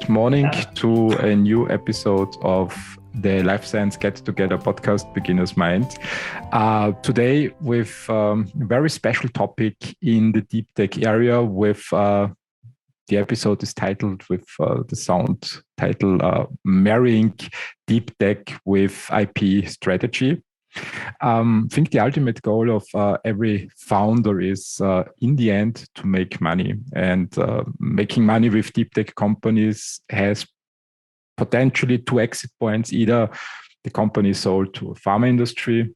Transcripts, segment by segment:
Good morning to a new episode of the Life Science Get Together podcast, Beginner's Mind. Today with a very special topic in the Deeptech area with the episode is titled with the sound title, Marrying Deeptech with IP Strategy. I think the ultimate goal of every founder is in the end to make money, and making money with deep tech companies has potentially two exit points. Either the company is sold to a pharma industry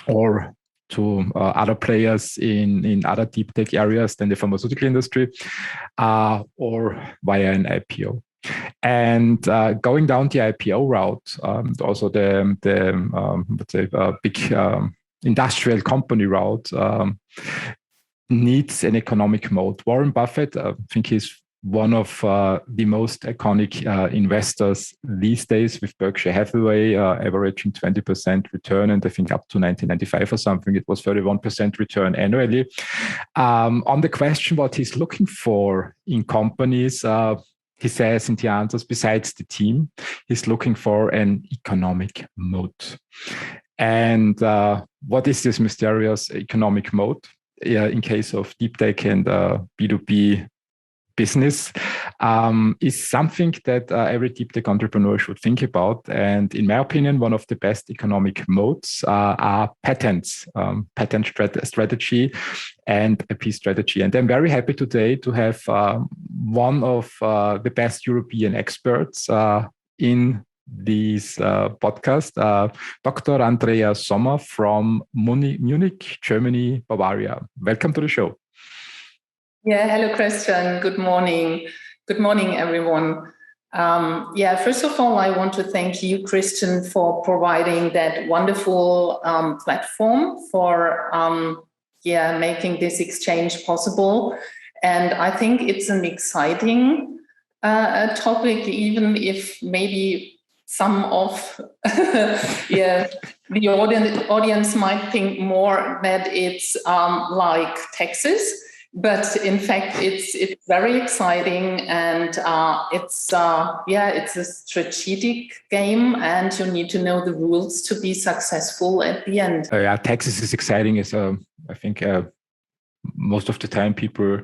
or to other players in other deep tech areas than the pharmaceutical industry, or via an IPO. And going down the IPO route, also the let's say big industrial company route, needs an economic moat. Warren Buffett, I think he's one of the most iconic investors these days, with Berkshire Hathaway averaging 20% return, and I think up to 1995 or something, it was 31% return annually. On the question what he's looking for in companies, he says in the answers, besides the team, he's looking for an economic moat. And what is this mysterious economic moat? In case of deep tech and B2B business, is something that every deep tech entrepreneur should think about. And in my opinion, one of the best economic moats are patents, patent strategy and IP strategy. And I'm very happy today to have one of the best European experts in this podcast, Dr. Andrea Sommer from Munich, Germany, Bavaria. Welcome to the show. Yeah, hello, Christian. Good morning. Good morning, everyone. First of all, I want to thank you, Christian, for providing that wonderful platform for making this exchange possible. And I think it's an exciting topic, even if maybe some of the audience might think more that it's like taxes. But in fact, it's very exciting, and it's a strategic game, and you need to know the rules to be successful at the end. Taxes is exciting. I think most of the time people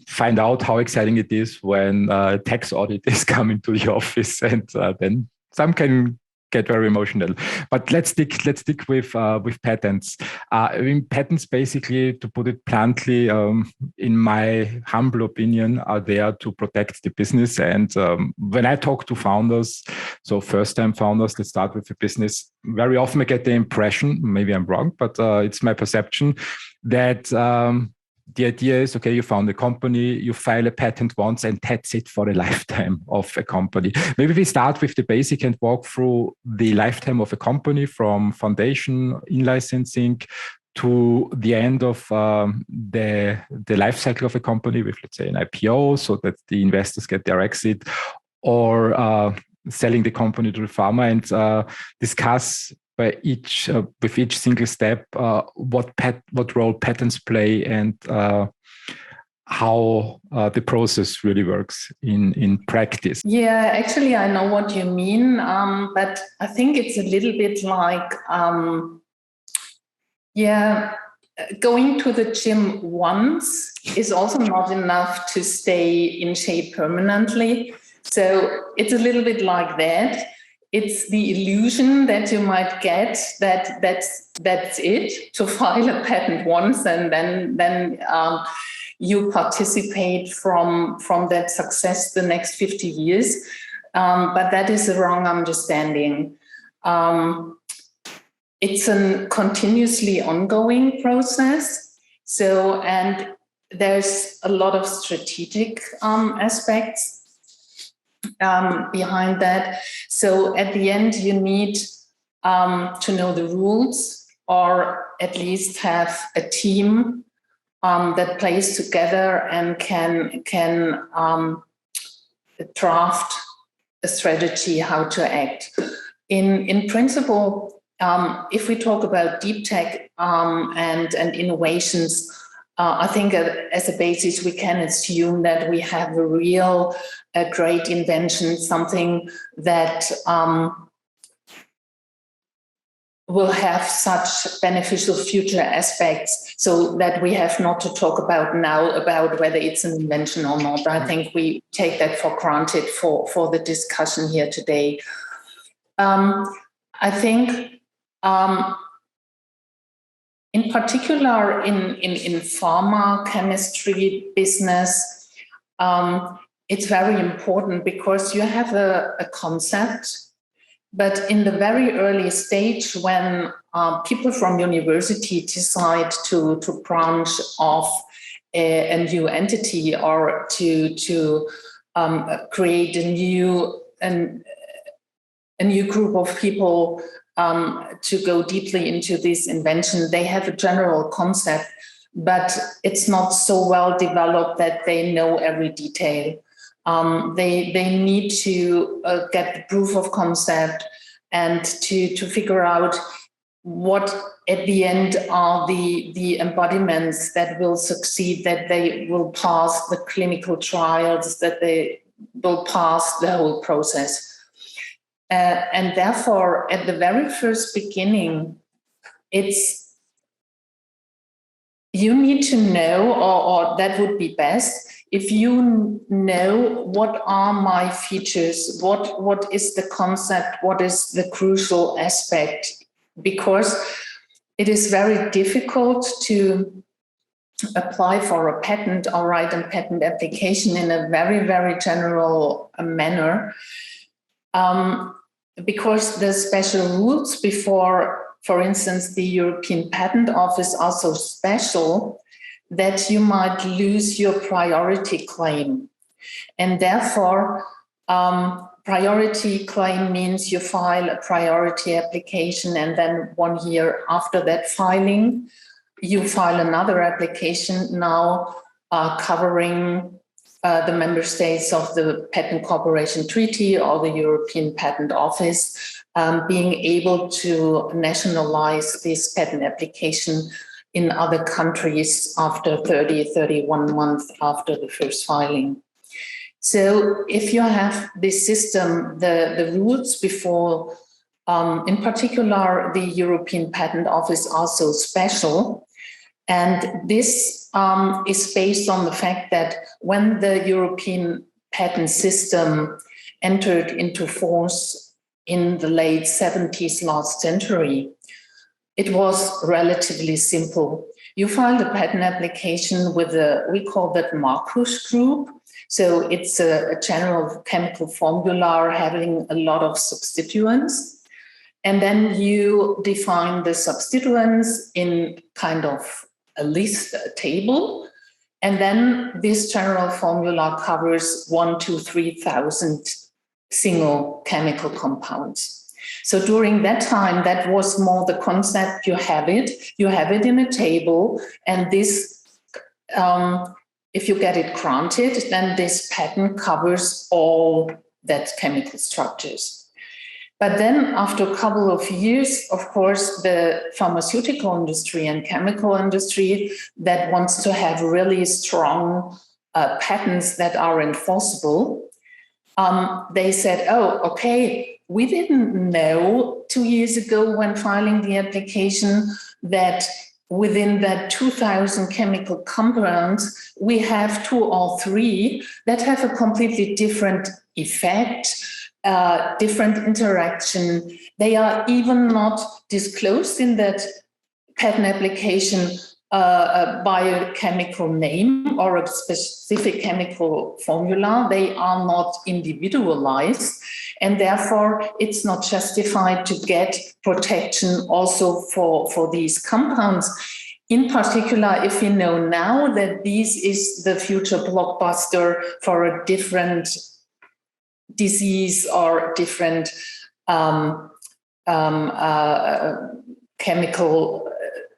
find out how exciting it is when tax audit is coming to the office, and then some can get very emotional. But let's stick with patents. I mean, patents, basically, to put it bluntly, in my humble opinion, are there to protect the business. And when I talk to founders, so first-time founders that start with a business, very often I get the impression, maybe I'm wrong, but it's my perception, that the idea is, okay, you found a company, you file a patent once, and that's it for the lifetime of a company. Maybe we start with the basic and walk through the lifetime of a company, from foundation, in-licensing, to the end of the life cycle of a company with, let's say, an IPO, so that the investors get their exit, or selling the company to the pharma, and discuss with each single step what role patents play, and how the process really works in practice. Yeah, actually, I know what you mean, but I think it's a little bit like going to the gym once is also not enough to stay in shape permanently. So it's a little bit like that. It's the illusion that you might get that's it, to file a patent once, and then you participate from that success the next 50 years. But that is a wrong understanding. It's a continuously ongoing process. So, and there's a lot of strategic aspects behind that. So at the end, you need to know the rules, or at least have a team that plays together and can draft a strategy how to act. In principle, if we talk about deep tech and innovations, I think as a basis, we can assume that we have a real great invention, something that will have such beneficial future aspects, so that we have not to talk about now about whether it's an invention or not. I think we take that for granted for the discussion here today. I think in particular in pharma chemistry business, it's very important because you have a concept, but in the very early stage when people from university decide to branch off a new entity or to create a new group of people to go deeply into this invention, they have a general concept, but it's not so well developed that they know every detail. They need to get the proof of concept and to figure out what at the end are the embodiments that will succeed, that they will pass the clinical trials, that they will pass the whole process. And therefore, at the very first beginning, you need to know, or that would be best, if you know what are my features, what is the concept, what is the crucial aspect, because it is very difficult to apply for a patent or write a patent application in a very, very general manner. Because the special rules before, for instance, the European Patent Office are so special that you might lose your priority claim. And therefore, priority claim means you file a priority application, and then 1 year after that filing, you file another application now covering the member states of the Patent Cooperation Treaty or the European Patent Office, being able to nationalize this patent application in other countries after 31 months after the first filing. So if you have this system, the rules before, in particular, the European Patent Office are so special. And this is based on the fact that when the European patent system entered into force in the late 70s last century, it was relatively simple. You filed a patent application with we call that Marcus group. So it's a general chemical formula having a lot of substituents. And then you define the substituents in kind of a list, a table, and then this general formula covers 1,000 to 3,000 single chemical compounds. So during that time, that was more the concept. You have it in a table, and this, if you get it granted, then this patent covers all that chemical structures. But then after a couple of years, of course, the pharmaceutical industry and chemical industry that wants to have really strong patents that are enforceable, they said, oh, okay, we didn't know 2 years ago when filing the application that within that 2,000 chemical compounds, we have 2 or 3 that have a completely different effect, different interaction. They are even not disclosed in that patent application a biochemical name or a specific chemical formula. They are not individualized, and therefore it's not justified to get protection also for these compounds. In particular, if we know now that this is the future blockbuster for a different disease or different chemical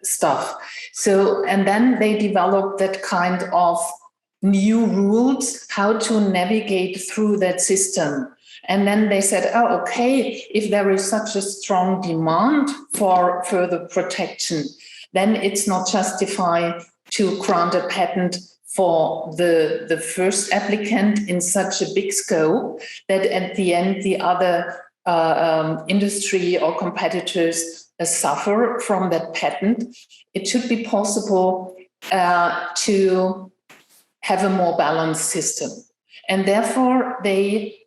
stuff. So, and then they developed that kind of new rules, how to navigate through that system. And then they said, oh, okay, if there is such a strong demand for further protection, then it's not justified to grant a patent for the first applicant in such a big scope that at the end the other industry or competitors suffer from that patent. It should be possible to have a more balanced system. And therefore, they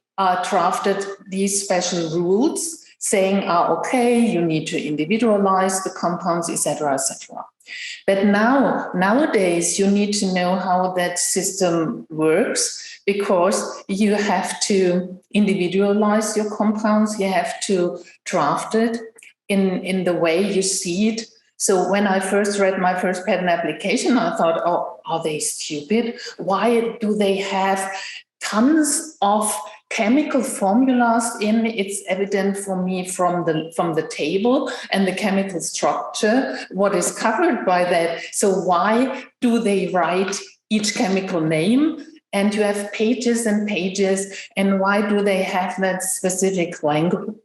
drafted these special rules saying, okay, you need to individualize the compounds, etc., etc. But nowadays, you need to know how that system works, because you have to individualize your compounds, you have to draft it in the way you see it. So when I first read my first patent application, I thought, oh, are they stupid? Why do they have tons of chemical formulas in? It's evident for me from the table and the chemical structure, what is covered by that. So why do they write each chemical name? And you have pages and pages, and why do they have that specific language?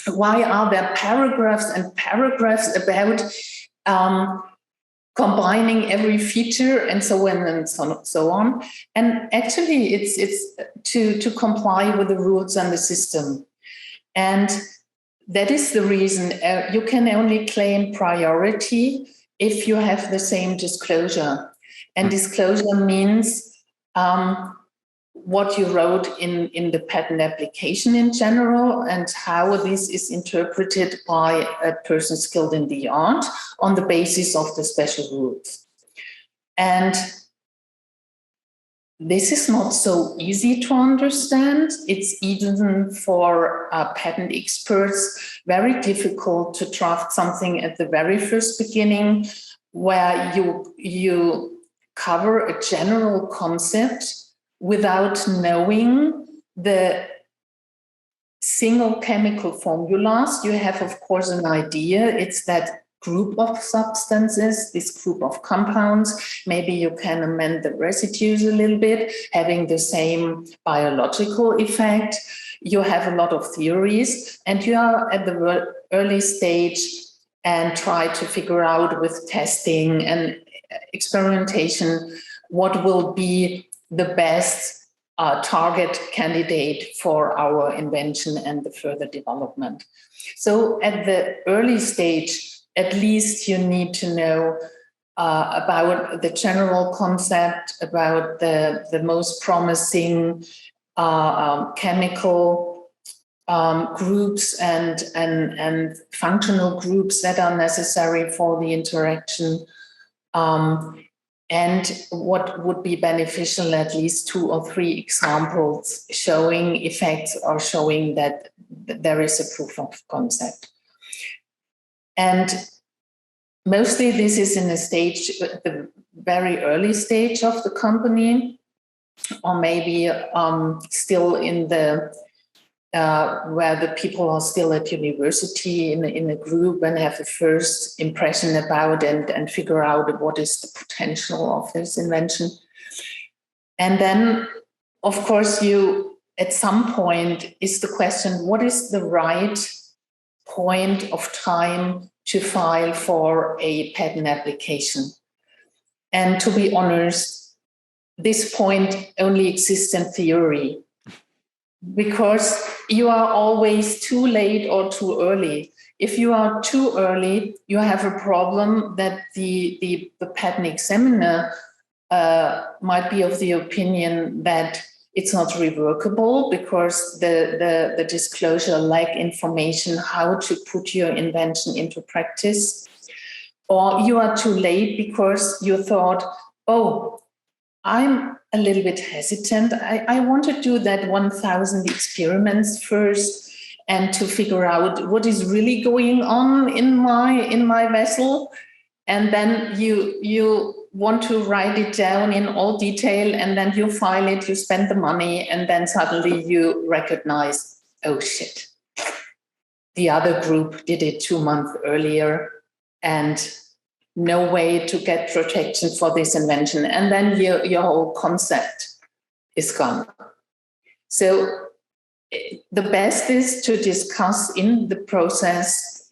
Why are there paragraphs and paragraphs about combining every feature and so on and so on? And actually, it's to comply with the rules and the system. And that is the reason you can only claim priority if you have the same disclosure. And disclosure means what you wrote in the patent application in general and how this is interpreted by a person skilled in the art on the basis of the special rules. And this is not so easy to understand. It's even for patent experts very difficult to draft something at the very first beginning where you cover a general concept without knowing the single chemical formulas. You have, of course, an idea. It's that group of substances, this group of compounds. Maybe you can amend the residues a little bit, having the same biological effect. You have a lot of theories, and you are at the early stage and try to figure out with testing and experimentation what will be the best target candidate for our invention and the further development. So at the early stage, at least you need to know about the general concept, about the most promising chemical groups and functional groups that are necessary for the interaction. And what would be beneficial, at least 2 or 3 examples showing effects or showing that there is a proof of concept. And mostly this is in a stage, the very early stage of the company, or maybe still in the where the people are still at university in a group and have a first impression about and figure out what is the potential of this invention. And then, of course, you, at some point, is the question, what is the right point of time to file for a patent application? And to be honest, this point only exists in theory, because you are always too late or too early. If you are too early, you have a problem that the patent examiner might be of the opinion that it's not revocable because the disclosure lack information how to put your invention into practice. Or you are too late because you thought, oh, I'm a little bit hesitant. I want to do that 1,000 experiments first and to figure out what is really going on in my vessel. And then you want to write it down in all detail, and then you file it, you spend the money, and then suddenly you recognize, oh shit, the other group did it 2 months earlier and no way to get protection for this invention. And then your whole concept is gone. So the best is to discuss in the process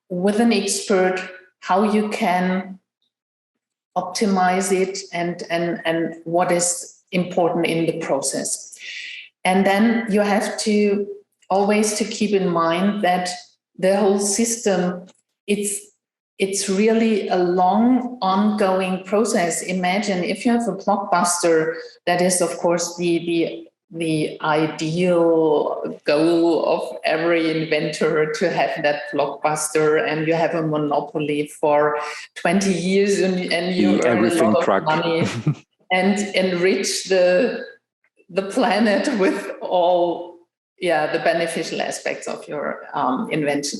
with an expert how you can optimize it and what is important in the process. And then you have to always to keep in mind that the whole system, it's really a long ongoing process. Imagine if you have a blockbuster, that is of course the ideal goal of every inventor, to have that blockbuster, and you have a monopoly for 20 years and you earn a lot of money and enrich the planet with all the beneficial aspects of your invention.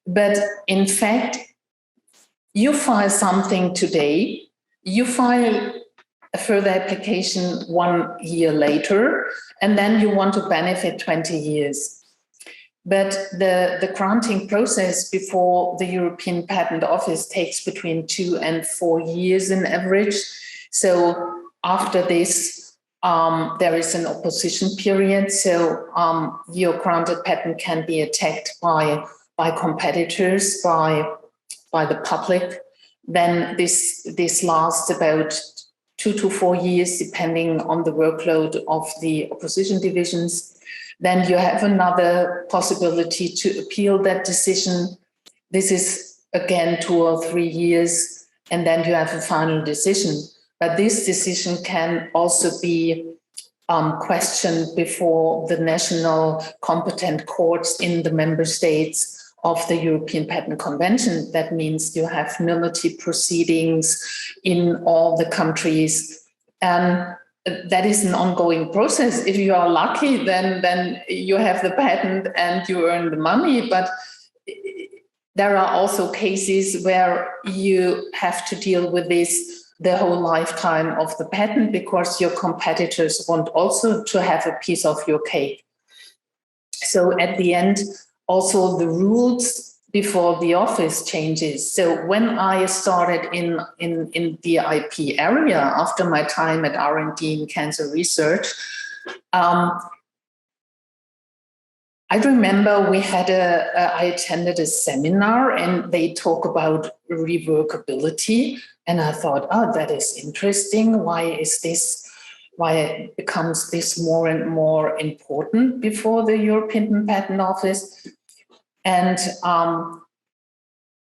But in fact, you file something today, you file a further application 1 year later, and then you want to benefit 20 years. But the granting process before the European Patent Office takes between 2 and 4 years in average. So after this, there is an opposition period. So your granted patent can be attacked by competitors, by the public. Then this lasts about 2 to 4 years, depending on the workload of the opposition divisions. Then you have another possibility to appeal that decision. This is again 2 or 3 years, and then you have a final decision. But this decision can also be questioned before the national competent courts in the member states of the European Patent Convention. That means you have nullity proceedings in all the countries. And that is an ongoing process. If you are lucky, then you have the patent and you earn the money. But there are also cases where you have to deal with this the whole lifetime of the patent, because your competitors want also to have a piece of your cake. So at the end, also the rules before the office changes. So when I started in the IP area after my time at R&D in cancer research, I remember I attended a seminar and they talk about reworkability. And I thought, oh, that is interesting. Why becomes this more and more important before the European Patent Office? And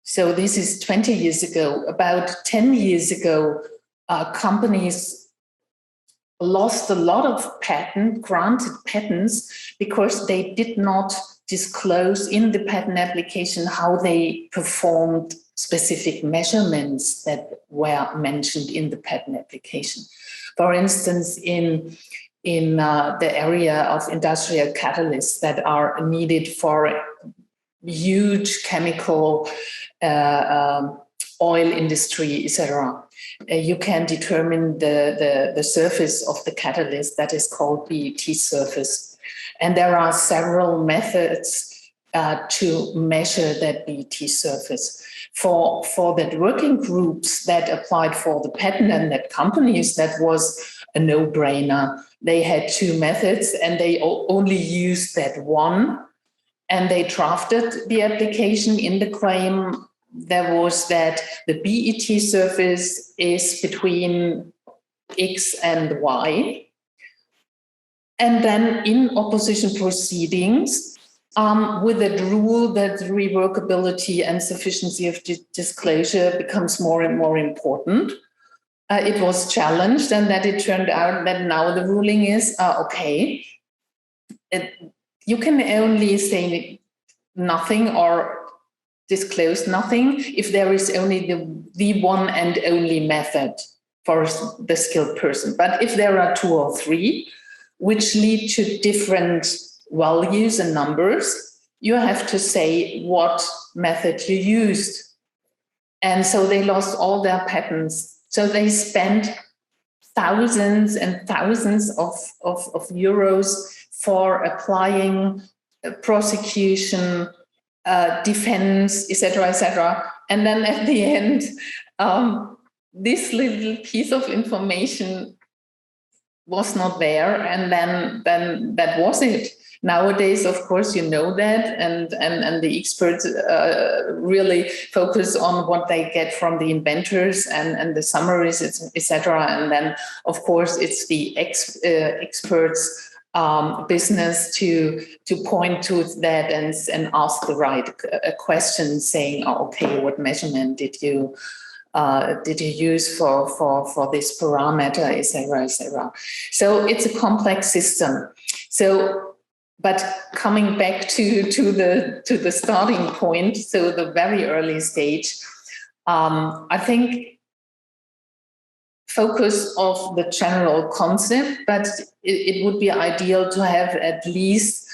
so this is 20 years ago. About 10 years ago, companies lost a lot of granted patents, because they did not disclose in the patent application how they performed specific measurements that were mentioned in the patent application. For instance, in the area of industrial catalysts that are needed for huge chemical oil industry, etc. You can determine the surface of the catalyst, that is called BET surface. And there are several methods to measure that BET surface. For that working groups that applied for the patent and that companies, that was a no-brainer. They had 2 methods and they only used that one. And they drafted the application. In the claim, there was that the BET surface is between X and Y. And then in opposition proceedings, with that rule that reworkability and sufficiency of disclosure becomes more and more important, it was challenged, and that it turned out that now the ruling is, okay, you can only say nothing or disclose nothing if there is only the one and only method for the skilled person. But if there are 2 or 3 which lead to different values and numbers, you have to say what method you used. And so they lost all their patents. So they spent thousands and thousands of euros for applying prosecution, defense, etc., and then at the end, this little piece of information was not there, and then that was it. Nowadays, of course, you know that, and the experts really focus on what they get from the inventors and the summaries, etc. And then, of course, it's the experts' business to point to that and ask the right questions, saying, oh, okay, what measurement did you use for this parameter, etc., etc. So it's a complex system. So, but coming back to the starting point, so the very early stage, I think focus of the general concept, but it would be ideal to have at least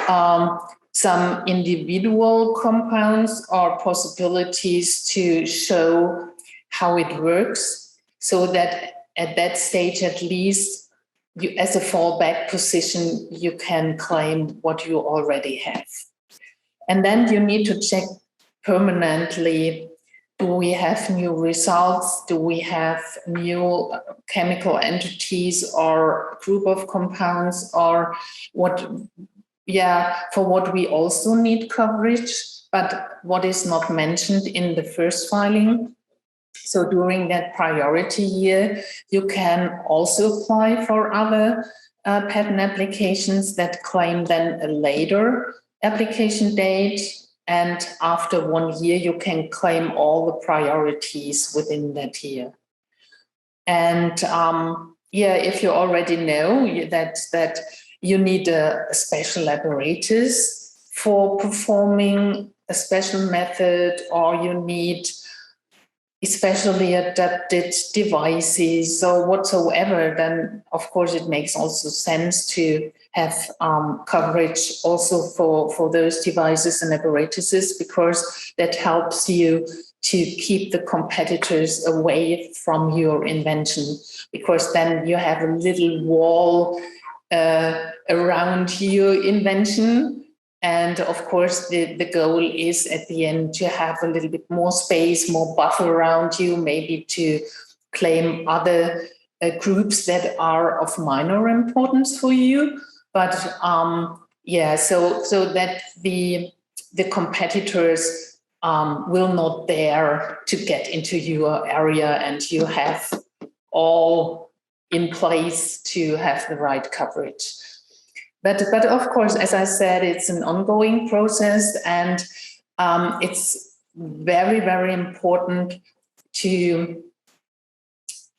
some individual compounds or possibilities to show how it works, so that at that stage, at least, you, as a fallback position, you can claim what you already have. And then you need to check permanently, do we have new results? Do we have new chemical entities or group of compounds, or what? Yeah, for what we also need coverage, but what is not mentioned in the first filing. So during that priority year, you can also apply for other patent applications that claim then a later application date. And after 1 year, you can claim all the priorities within that year. And yeah, if you already know that you need a special apparatus for performing a special method, or you need especially adapted devices or whatsoever, then of course it makes also sense to have coverage also for those devices and apparatuses, because that helps you to keep the competitors away from your invention, because then you have a little wall around your invention. And of course, the goal is at the end to have a little bit more space, more buffer around you, maybe to claim other groups that are of minor importance for you. But yeah, so that the competitors will not dare to get into your area, and you have all in place to have the right coverage. But of course, as I said, it's an ongoing process, and it's very, very important to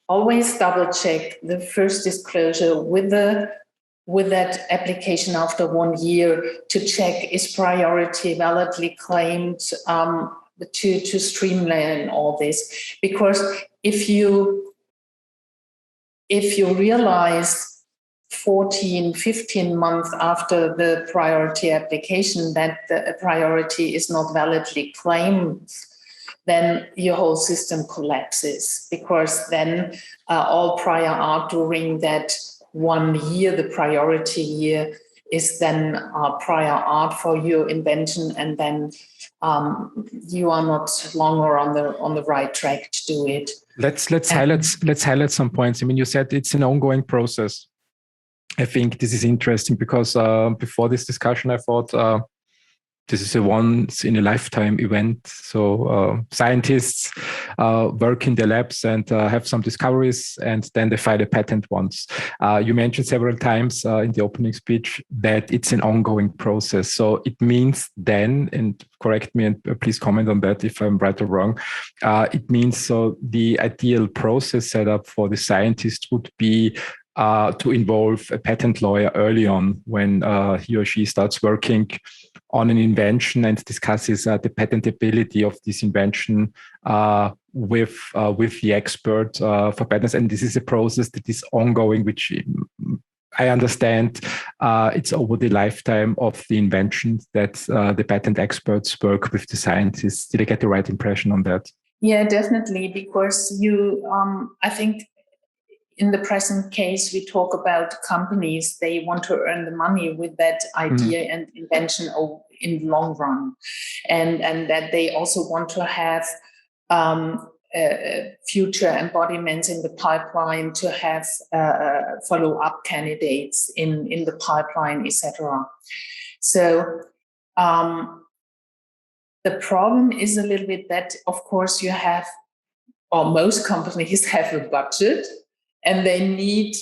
always double check the first disclosure with that application after 1 year, to check is priority validly claimed, to streamline all this. Because if you realize 14, 15 months after the priority application that the priority is not validly claimed, then your whole system collapses, because then all prior art during that 1 year, the priority year, is then prior art for your invention, and then you are not longer on the right track to do it. Let's highlight some points. I mean, you said it's an ongoing process. I think this is interesting because before this discussion, I thought this is a once in a lifetime event. So scientists work in their labs and have some discoveries, and then they file a patent once. You mentioned several times in the opening speech that it's an ongoing process. So it means then, and correct me and please comment on that if I'm right or wrong, it means so the ideal process setup for the scientist would be to involve a patent lawyer early on when he or she starts working on an invention and discusses the patentability of this invention with the expert for patents. And this is a process that is ongoing, which I understand it's over the lifetime of the invention that the patent experts work with the scientists. Did I get the right impression on that? Yeah, definitely, because you, I think, in the present case, we talk about companies, they want to earn the money with that idea and invention in the long run. And that they also want to have future embodiments in the pipeline, to have follow-up candidates in the pipeline, etc. So the problem is a little bit that, of course, you have, or most companies have a budget, and they need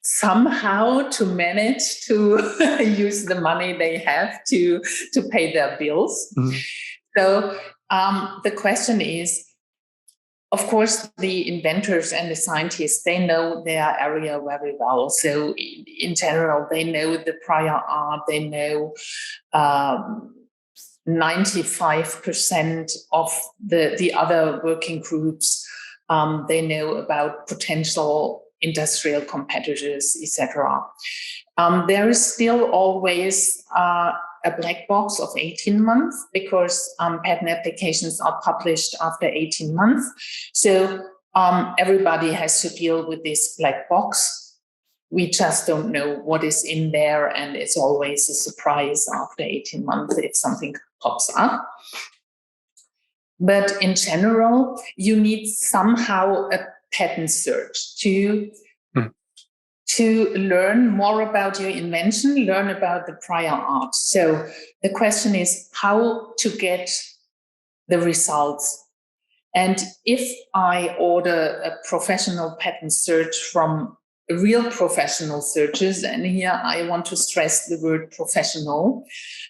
somehow to manage to use the money they have to pay their bills. Mm-hmm. So the question is, of course, the inventors and the scientists, they know their area very well. So in general, they know the prior art, they know 95% of the other working groups. They know about potential industrial competitors, etc. There is still always a black box of 18 months, because patent applications are published after 18 months. So everybody has to deal with this black box. We just don't know what is in there, and it's always a surprise after 18 months if something pops up. But in general, you need somehow a patent search to learn more about your invention, learn about the prior art. So the question is how to get the results. And if I order a professional patent search from real professional searchers, and here I want to stress the word professional,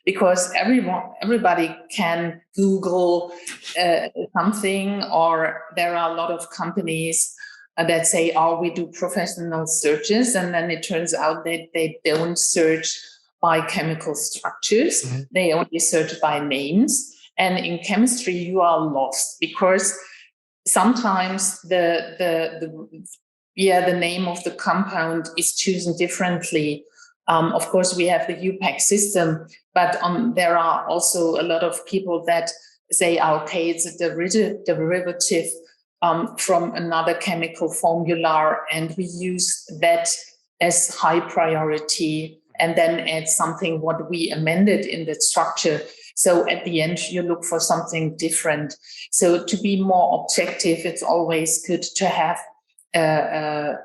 because everybody can Google something, or there are a lot of companies that say, oh, we do professional searches, and then it turns out that they don't search by chemical structures. Mm-hmm. They only search by names. And in chemistry, you are lost, because sometimes the name of the compound is chosen differently. Of course, we have the UPAC system, but there are also a lot of people that say, okay, it's a derivative from another chemical formula, and we use that as high priority, and then add something what we amended in the structure. So at the end, you look for something different. So to be more objective, it's always good to have a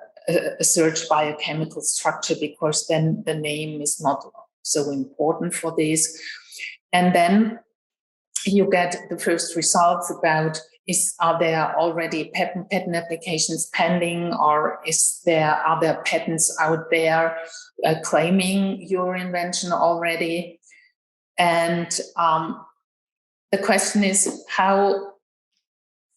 search by a chemical structure, because then the name is not so important for this. And then you get the first results about, are there already patent applications pending, or are there patents out there claiming your invention already? And the question is how,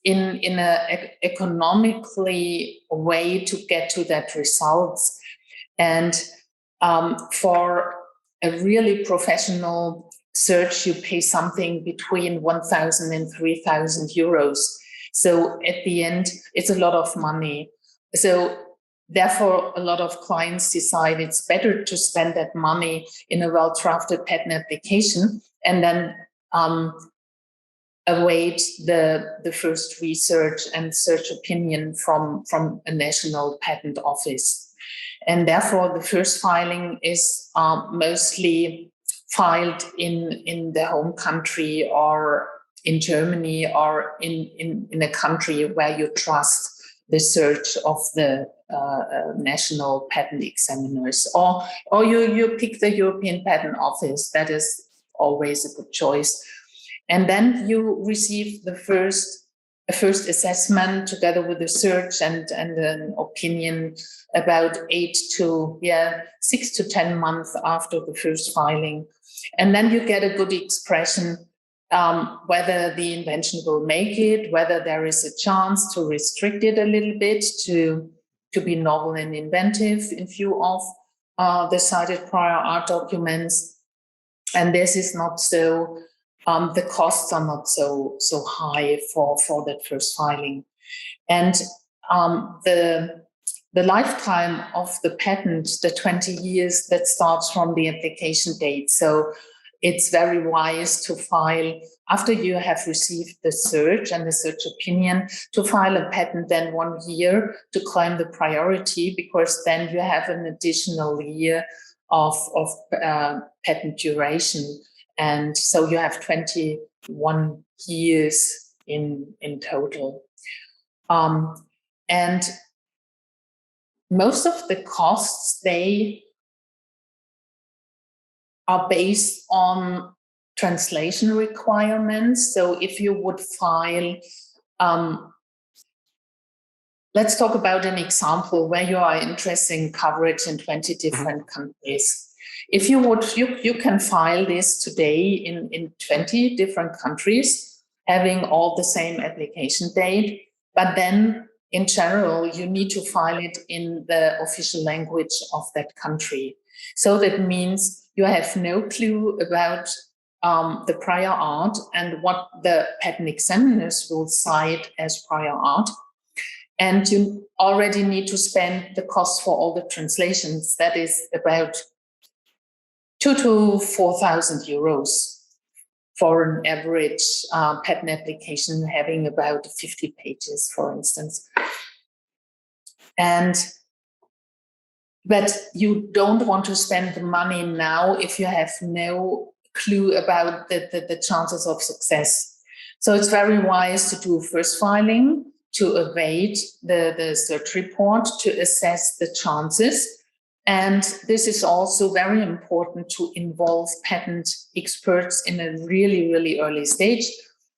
in an economically way to get to that results. And for a really professional search, you pay something between 1,000 and 3,000 euros. So at the end, it's a lot of money. So therefore, a lot of clients decide it's better to spend that money in a well-drafted patent application, and then await the first research and search opinion from a national patent office. And therefore, the first filing is mostly filed in the home country, or in Germany, or in a country where you trust the search of the national patent examiners, or you pick the European Patent Office. That is always a good choice. And then you receive the first assessment together with the search and an opinion about 6 to 10 months after the first filing. And then you get a good expression whether the invention will make it, whether there is a chance to restrict it a little bit to be novel and inventive in view of the cited prior art documents. And this is not so, the costs are not so high for that first filing. And the lifetime of the patent, the 20 years, that starts from the application date. So it's very wise to file, after you have received the search and the search opinion, to file a patent then 1 year to claim the priority, because then you have an additional year of patent duration. And so you have 21 years in total. And most of the costs, they are based on translation requirements. So if you would file, let's talk about an example where you are interested in coverage in 20 different countries. If you would, you can file this today in 20 different countries, having all the same application date, but then in general, you need to file it in the official language of that country. So that means you have no clue about the prior art and what the patent examiners will cite as prior art. And you already need to spend the cost for all the translations. That is about 2,000 to 4,000 euros for an average patent application having about 50 pages, for instance. But you don't want to spend the money now if you have no clue about the chances of success. So it's very wise to do first filing, to await the search report, to assess the chances. And this is also very important to involve patent experts in a really, really early stage,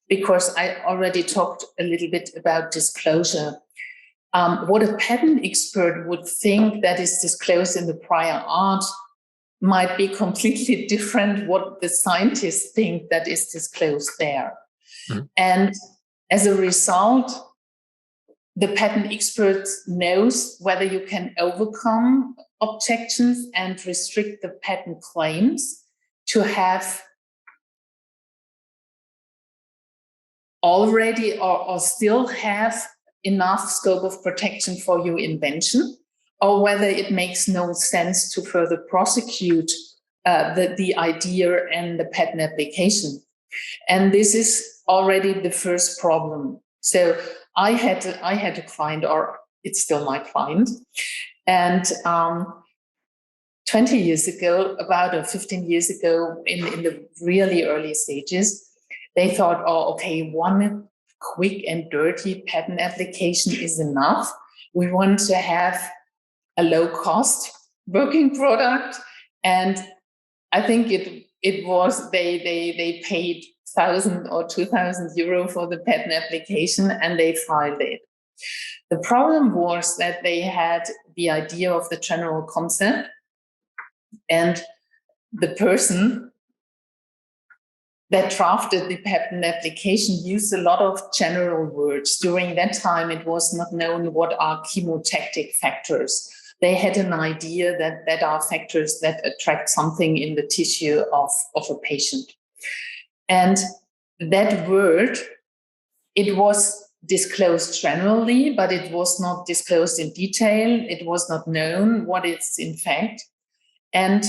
because I already talked a little bit about disclosure. What a patent expert would think that is disclosed in the prior art might be completely different what the scientists think that is disclosed there. Mm-hmm. And as a result, the patent expert knows whether you can overcome objections and restrict the patent claims to have already or still have enough scope of protection for your invention, or whether it makes no sense to further prosecute the idea and the patent application. And this is already the first problem. So I had a client, or it's still my client, and 20 years ago, about 15 years ago, in the really early stages, they thought, oh, okay, one quick and dirty patent application is enough. We want to have a low-cost working product, and I think it was they paid 1,000 or 2,000 euro for the patent application, and they filed it. The problem was that they had the idea of the general concept, and the person that drafted the patent application used a lot of general words. During that time, it was not known what are chemotactic factors. They had an idea that are factors that attract something in the tissue of a patient. And that word, it was disclosed generally, but it was not disclosed in detail. It was not known what it's in fact. And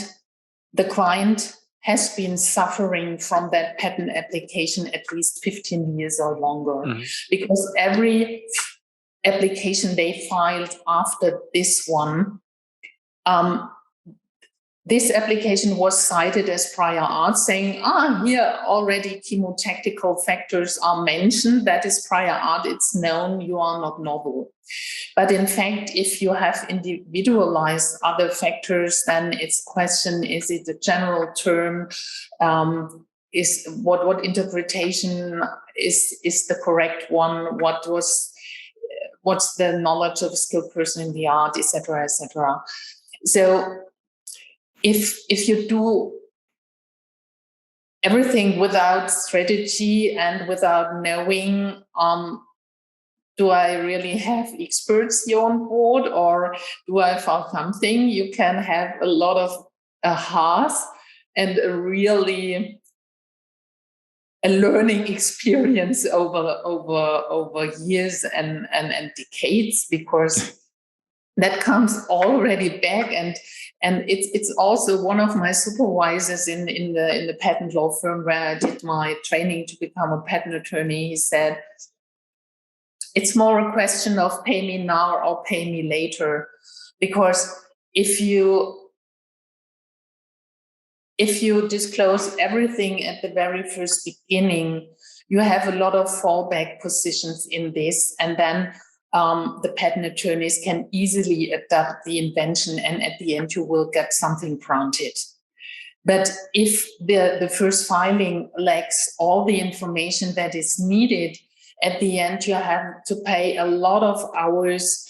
the client has been suffering from that patent application at least 15 years or longer, because every application they filed after this one, this application was cited as prior art, saying, here already chemotactical factors are mentioned. That is prior art. It's known. You are not novel. But in fact, if you have individualized other factors, then it's question, is it a general term? Is what interpretation is the correct one? What's the knowledge of a skilled person in the art, etc., etc. So if you do everything without strategy and without knowing, do I really have experts here on board, or do I find something? You can have a lot of ahas and a learning experience over years and decades, because that comes already back. And it's also one of my supervisors in the patent law firm where I did my training to become a patent attorney. He said, it's more a question of pay me now or pay me later, because if you disclose everything at the very first beginning, you have a lot of fallback positions in this, and then the patent attorneys can easily adapt the invention, and at the end you will get something granted. But if the first filing lacks all the information that is needed, at the end you have to pay a lot of hours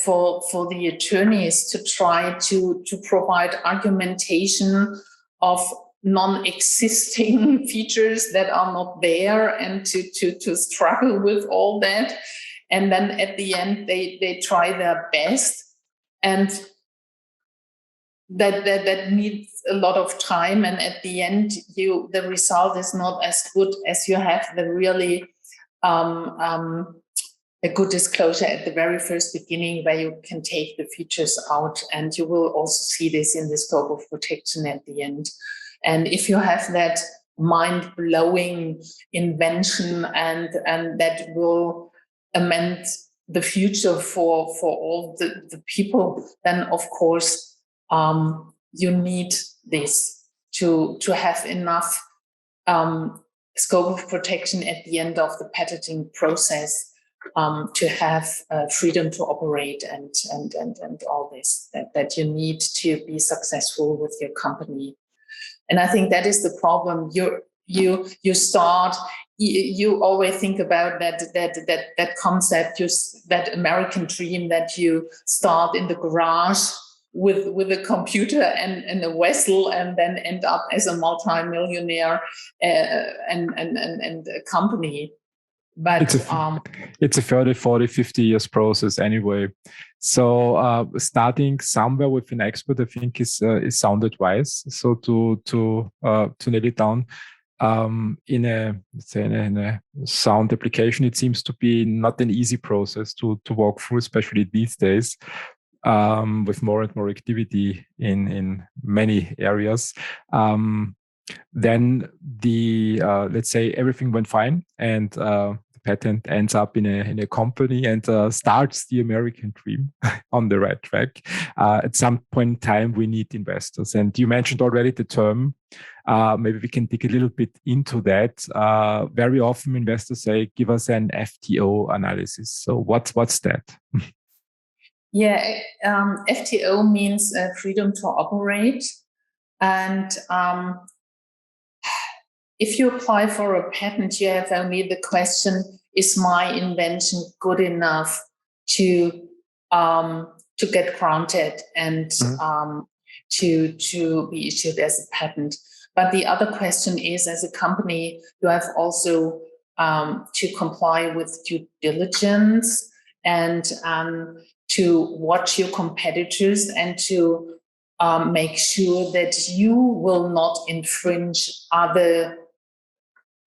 for the attorneys to try to provide argumentation of non-existing features that are not there, and to struggle with all that. And then at the end they try their best, and that needs a lot of time, and at the end the result is not as good as you have the really a good disclosure at the very first beginning, where you can take the features out, and you will also see this in the scope of protection at the end. And if you have that mind-blowing invention and that will amend the future for all the people, then of course you need this to have enough scope of protection at the end of the patenting process, to have freedom to operate and all this that you need to be successful with your company. And I think that is the problem. You start. You always think about that concept, that American dream that you start in the garage with a computer and a vessel, and then end up as a multi-millionaire and a company. But it's a 30, 40, 50 years process anyway. So starting somewhere with an expert, I think, is sound advice. So to nail it down, in a sound application, it seems to be not an easy process to walk through, especially these days, with more and more activity in many areas. Then let's say everything went fine, and the patent ends up in a company and starts the American dream on the right track. At some point in time, we need investors. And you mentioned already the term. Maybe we can dig a little bit into that. Very often investors say, give us an FTO analysis. So what's that? Yeah, FTO means freedom to operate. And if you apply for a patent, you have only the question, is my invention good enough to get granted and to be issued as a patent? But the other question is, as a company, you have also to comply with due diligence and to watch your competitors and to make sure that you will not infringe other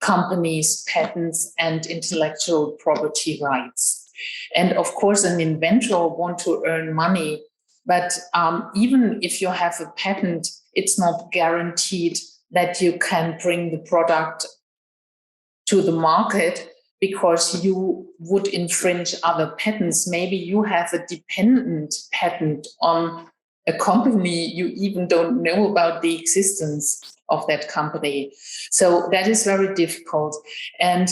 companies' patents and intellectual property rights. And of course, an inventor wants to earn money, but even if you have a patent, it's not guaranteed that you can bring the product to the market, because you would infringe other patents. Maybe you have a dependent patent on a company you even don't know about the existence of that company. So that is very difficult. And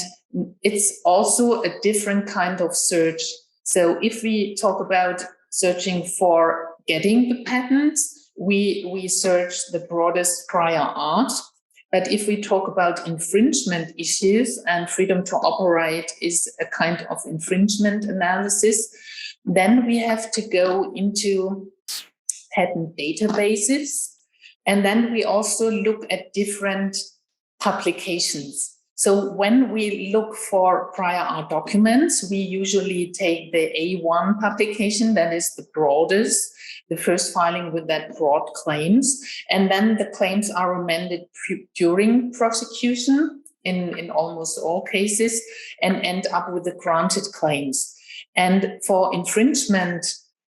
it's also a different kind of search. So if we talk about searching for getting the patents, we search the broadest prior art. But if we talk about infringement issues, and freedom to operate is a kind of infringement analysis, then we have to go into patent databases. And then we also look at different publications. So when we look for prior art documents, we usually take the A1 publication, that is the broadest, the first filing with that broad claims. And then the claims are amended during prosecution in almost all cases, and end up with the granted claims. And for infringement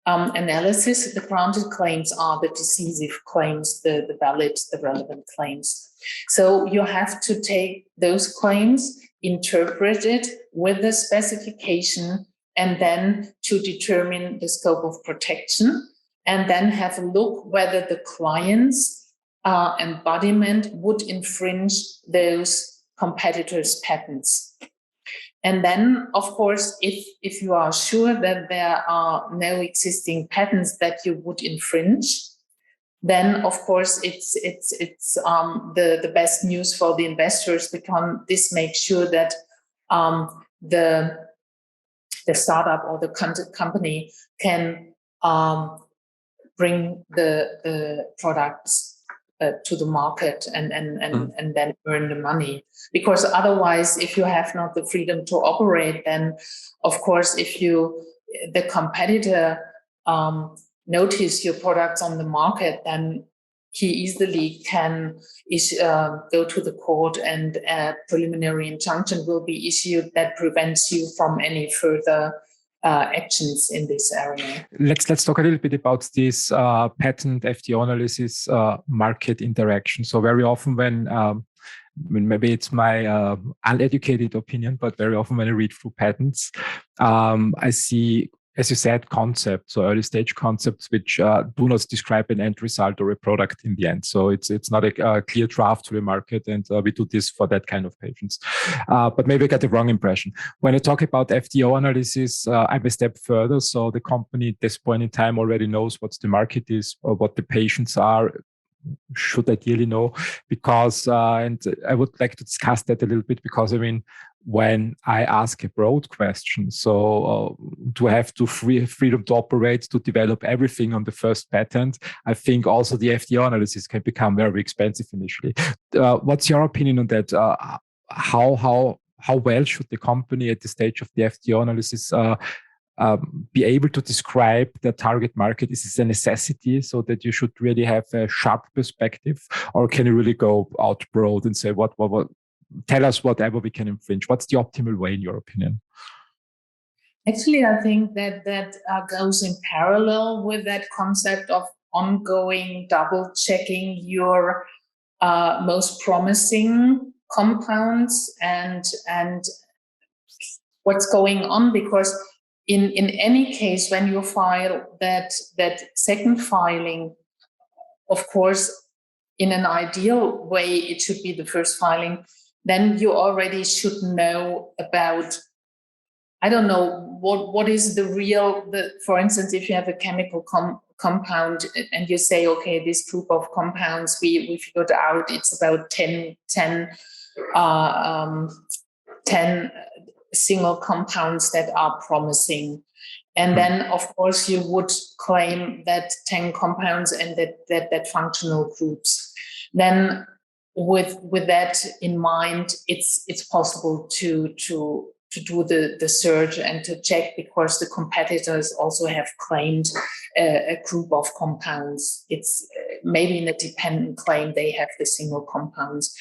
analysis, the granted claims are the decisive claims, the valid, the relevant claims. So you have to take those claims, interpret it with the specification, and then to determine the scope of protection, and then have a look whether the client's embodiment would infringe those competitors' patents. And then, of course, if you are sure that there are no existing patents that you would infringe, then of course it's the best news for the investors, because this makes sure that the startup or the company can bring the products to the market and then earn the money. Because otherwise, if you have not the freedom to operate, then of course, if the competitor notice your products on the market, then he easily can go to the court, and a preliminary injunction will be issued that prevents you from any further actions in this area. Let's talk a little bit about this patent FTO analysis market interaction. So very often when maybe it's my uneducated opinion, but very often when I read through patents, I see, as you said, concepts, so early stage concepts, which do not describe an end result or a product in the end. So it's not a clear draft to the market, and we do this for that kind of patients. But maybe I got the wrong impression. When I talk about FTO analysis, I'm a step further. So the company at this point in time already knows what the market is or what the patients are, should ideally know, because, and I would like to discuss that a little bit, because I mean, when I ask a broad question, so to have to freedom to operate, to develop everything on the first patent, I think also the FTO analysis can become very expensive initially. What's your opinion on that? How well should the company at the stage of the FTO analysis be able to describe the target market? Is this a necessity, so that you should really have a sharp perspective, or can you really go out broad and say what tell us whatever we can infringe? What's the optimal way in your opinion? Actually, I think that goes in parallel with that concept of ongoing double checking your most promising compounds and what's going on, because in any case, when you file that second filing, of course, in an ideal way, it should be the first filing. Then you already should know about, I don't know, what is the real, for instance, if you have a chemical compound and you say, okay, this group of compounds, we figured out it's about 10 single compounds that are promising. And then, of course, you would claim that 10 compounds and that functional groups. Then with that in mind, it's possible to do the search and to check, because the competitors also have claimed a group of compounds. It's maybe in a dependent claim they have the single compounds.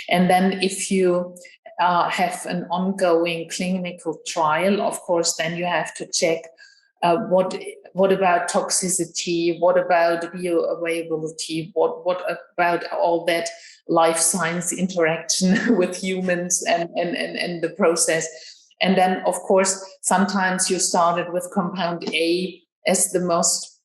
And then if you have an ongoing clinical trial, of course, then you have to check what about toxicity, what about bioavailability, what about all that life science interaction with humans and the process. And then, of course, sometimes you started with compound A as the most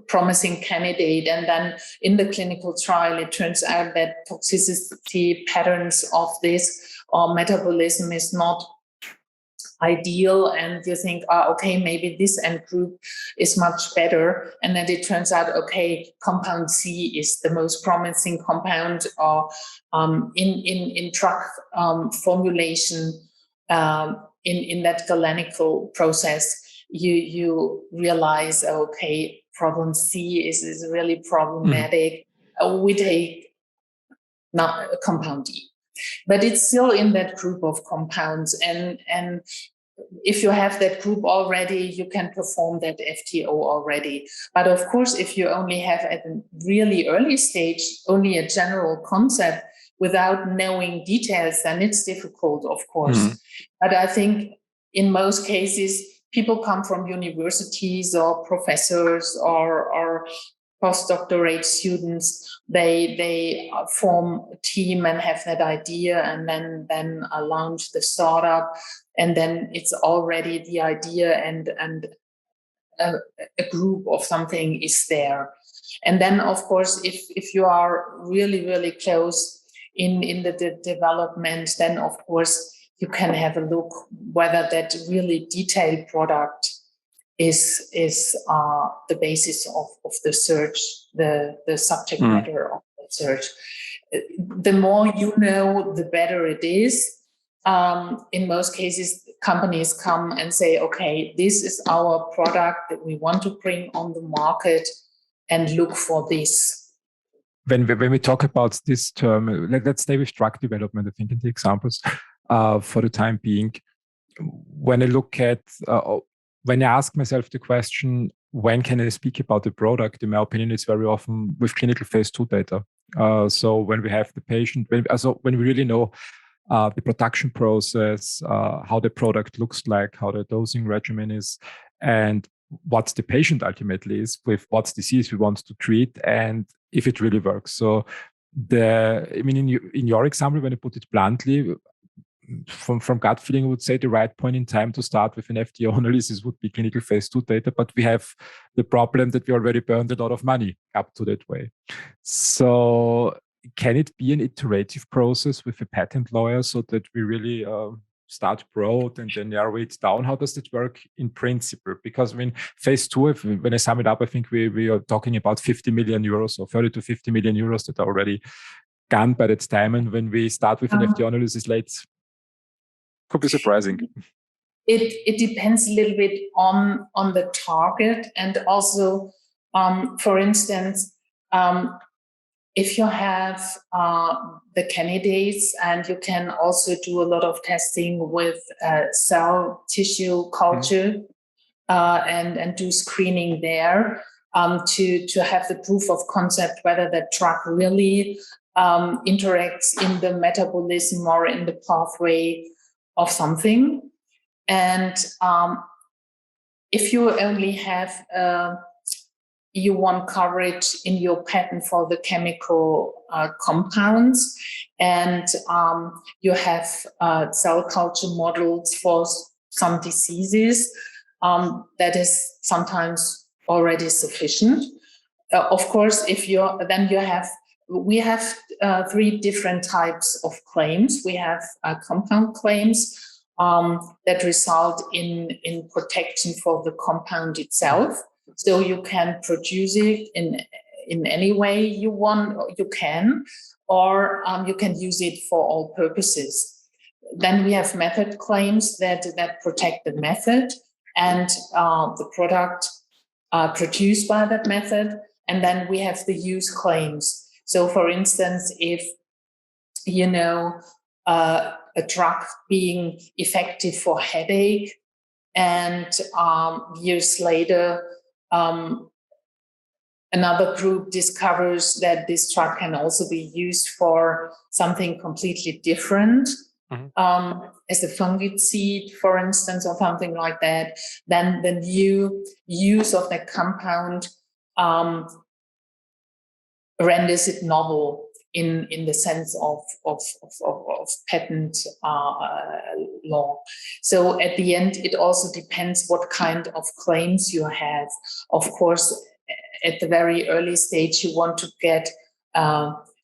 promising candidate, and then in the clinical trial, it turns out that toxicity patterns of this or metabolism is not ideal, and you think, okay, maybe this end group is much better, and then it turns out, okay, compound C is the most promising compound, or in drug formulation, in that galenical process, you realize, okay, problem C is really problematic. We take not compound E. But it's still in that group of compounds. And if you have that group already, you can perform that FTO already. But of course, if you only have at a really early stage, only a general concept without knowing details, then it's difficult, of course. But I think in most cases, people come from universities or professors or postdoctorate students. They form a team and have that idea, and then launch the startup, and then it's already the idea and a group of something is there. And then, of course, if you are really, really close in the development, then of course you can have a look whether that really detailed product is the basis of the search, the subject matter of the search. The more you know, the better it is. In most cases, companies come and say, okay, this is our product that we want to bring on the market and look for this. When we talk about this term, let's stay with drug development, I think, in the examples for the time being. When I look at, when I ask myself the question, when can I speak about the product? In my opinion, it's very often with clinical phase 2 data. So when we have the patient, when we really know the production process, how the product looks like, how the dosing regimen is, and what the patient ultimately is, with what disease we want to treat, and if it really works. So in your example, when I put it bluntly, from gut feeling, I would say the right point in time to start with an FTO analysis would be clinical phase 2 data, but we have the problem that we already burned a lot of money up to that way. So can it be an iterative process with a patent lawyer so that we really start broad and then narrow it down? How does it work in principle? Because phase 2, when I sum it up, I think we are talking about 50 million euros or 30 to 50 million euros that are already gone by that time. And when we start with an FTO analysis late, could be surprising. It depends a little bit on the target, and also, for instance, if you have the candidates, and you can also do a lot of testing with cell tissue culture and do screening there to have the proof of concept whether the drug really interacts in the metabolism or in the pathway of something. And if you only have you want coverage in your patent for the chemical compounds, and you have cell culture models for some diseases, that is sometimes already sufficient. Of course, we have 3 different types of claims. We have compound claims that result in protection for the compound itself. So you can produce it in any way you want, you can, or you can use it for all purposes. Then we have method claims that protect the method and the product produced by that method. And then we have the use claims. So, for instance, if a drug being effective for headache, and years later, another group discovers that this drug can also be used for something completely different, as a fungicide, for instance, or something like that, then the new use of that compound renders it novel in the sense of patent law. So at the end, it also depends what kind of claims you have. Of course, at the very early stage, you want to get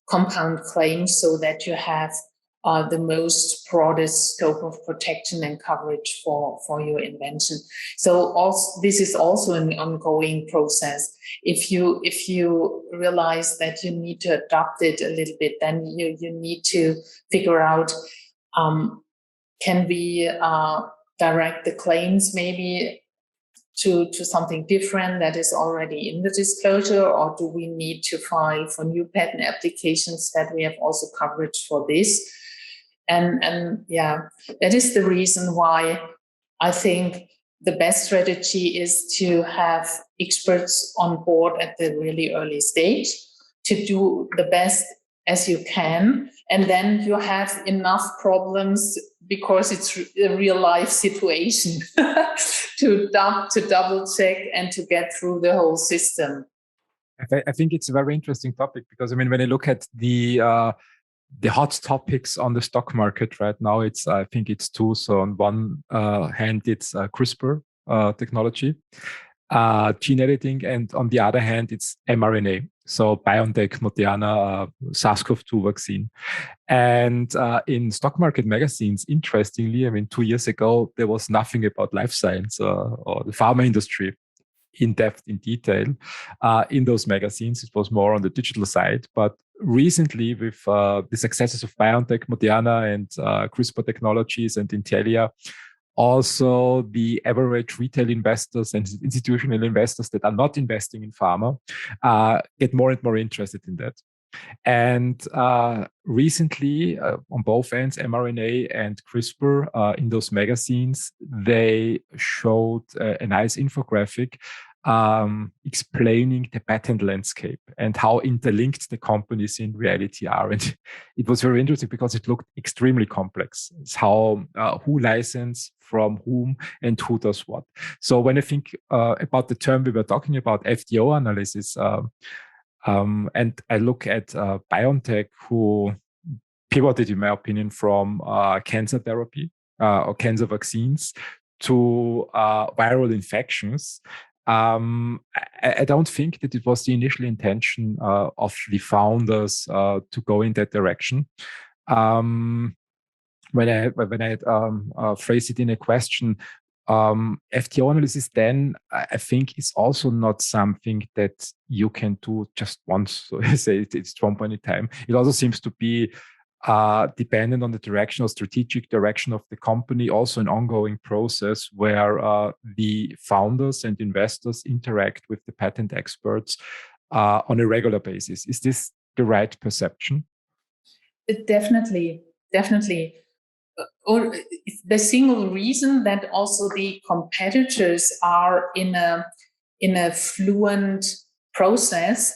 compound claims so that you have the most broadest scope of protection and coverage for your invention. So also, this is also an ongoing process. If you realize that you need to adapt it a little bit, then you need to figure out, can we direct the claims maybe to something different that is already in the disclosure, or do we need to file for new patent applications that we have also coverage for this? And yeah, that is the reason why I think the best strategy is to have experts on board at the really early stage to do the best as you can. And then you have enough problems, because it's a real life situation, to double check and to get through the whole system. I think it's a very interesting topic, because when I look at the hot topics on the stock market right now, I think it's 2. So on one hand, it's CRISPR technology, gene editing, and on the other hand, it's mRNA. So BioNTech, Moderna, Sars CoV-2 vaccine. And in stock market magazines, interestingly, I mean, 2 years ago, there was nothing about life science or the pharma industry in depth, in detail in those magazines. It was more on the digital side. But recently, with the successes of BioNTech, Moderna, and CRISPR technologies and Intellia, also the average retail investors and institutional investors that are not investing in pharma get more and more interested in that. And recently, on both ends, mRNA and CRISPR, in those magazines, they showed a nice infographic explaining the patent landscape and how interlinked the companies in reality are. And it was very interesting because it looked extremely complex. It's how who license from whom and who does what. So when I think about the term we were talking about, FTO analysis, and I look at BioNTech, who pivoted, in my opinion, from cancer therapy or cancer vaccines to viral infections. I don't think that it was the initial intention of the founders to go in that direction. When I phrase it in a question, FTO analysis then, I think, is also not something that you can do just once. So I say it's one point in time. It also seems to be dependent on the direction or strategic direction of the company, also an ongoing process where the founders and investors interact with the patent experts on a regular basis. Is this the right perception? Definitely. Or the single reason that also the competitors are in a fluent process.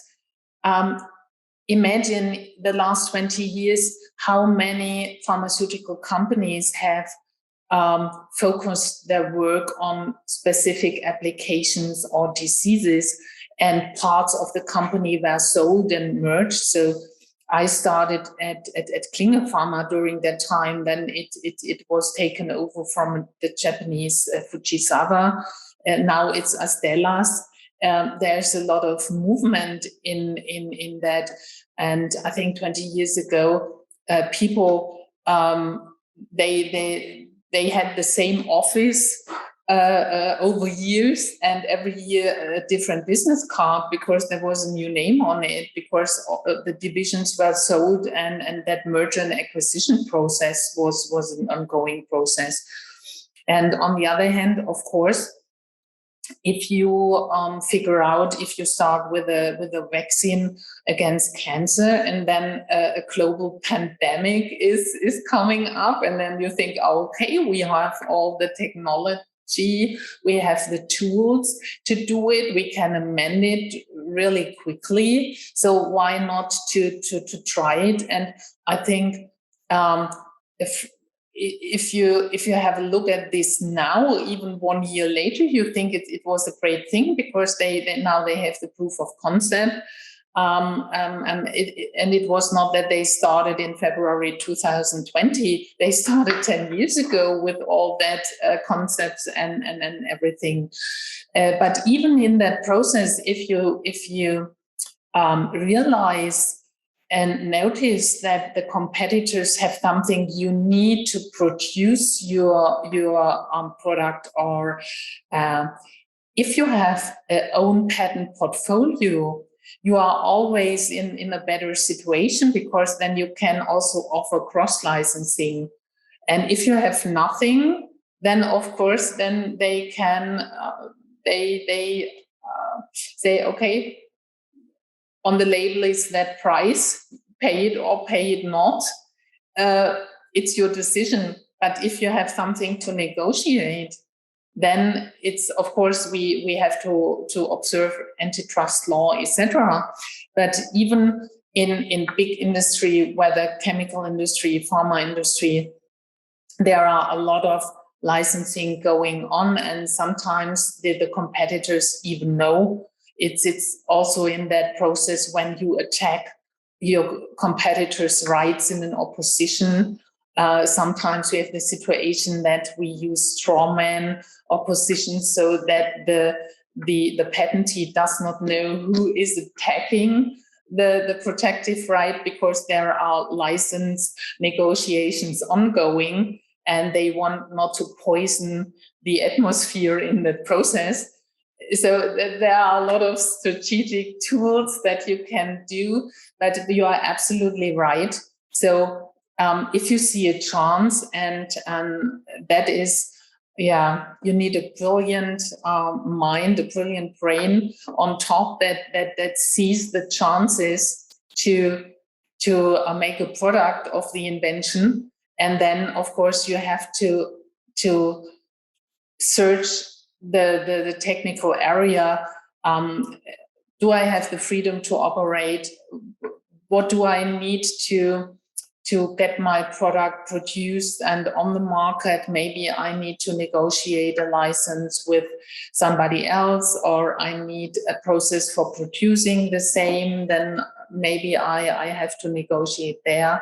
Imagine the last 20 years, how many pharmaceutical companies have focused their work on specific applications or diseases, and parts of the company were sold and merged. So I started at Klinger Pharma during that time. Then it was taken over from the Japanese Fujisawa, and now it's Astellas. There's a lot of movement in that, and I think 20 years ago, people they had the same office over years, and every year a different business card, because there was a new name on it, because the divisions were sold, and that merger and acquisition process was an ongoing process. And on the other hand, of course, if you figure out, if you start with a vaccine against cancer, and then a global pandemic is coming up, and then you think, okay, we have all the technology, we have the tools to do it, we can amend it really quickly, so why not to try it? And I think if you have a look at this now, even 1 year later, you think it was a great thing, because they now have the proof of concept. And it was not that they started in February 2020. They started 10 years ago with all that concepts and everything. But even in that process, if you realize and notice that the competitors have something you need to produce your product, or if you have an own patent portfolio, you are always in a better situation, because then you can also offer cross-licensing. And if you have nothing, then of course, then they can say, okay, on the label is that price, pay it or pay it not. It's your decision. But if you have something to negotiate, then it's, of course, we have to observe antitrust law, etc. But even in big industry, whether chemical industry, pharma industry, there are a lot of licensing going on, and sometimes the competitors even know. It's also in that process when you attack your competitors' rights in an opposition. Sometimes we have the situation that we use strawman opposition, so that the patentee does not know who is attacking the protective right, because there are license negotiations ongoing and they want not to poison the atmosphere in the process. So there are a lot of strategic tools that you can do, but you are absolutely right. So if you see a chance, and that is, you need a brilliant mind, a brilliant brain on top that sees the chances to make a product of the invention. And then, of course, you have to search the technical area. Do I have the freedom to operate? What do I need to get my product produced and on the market? Maybe I need to negotiate a license with somebody else, or I need a process for producing the same. Then maybe I have to negotiate there.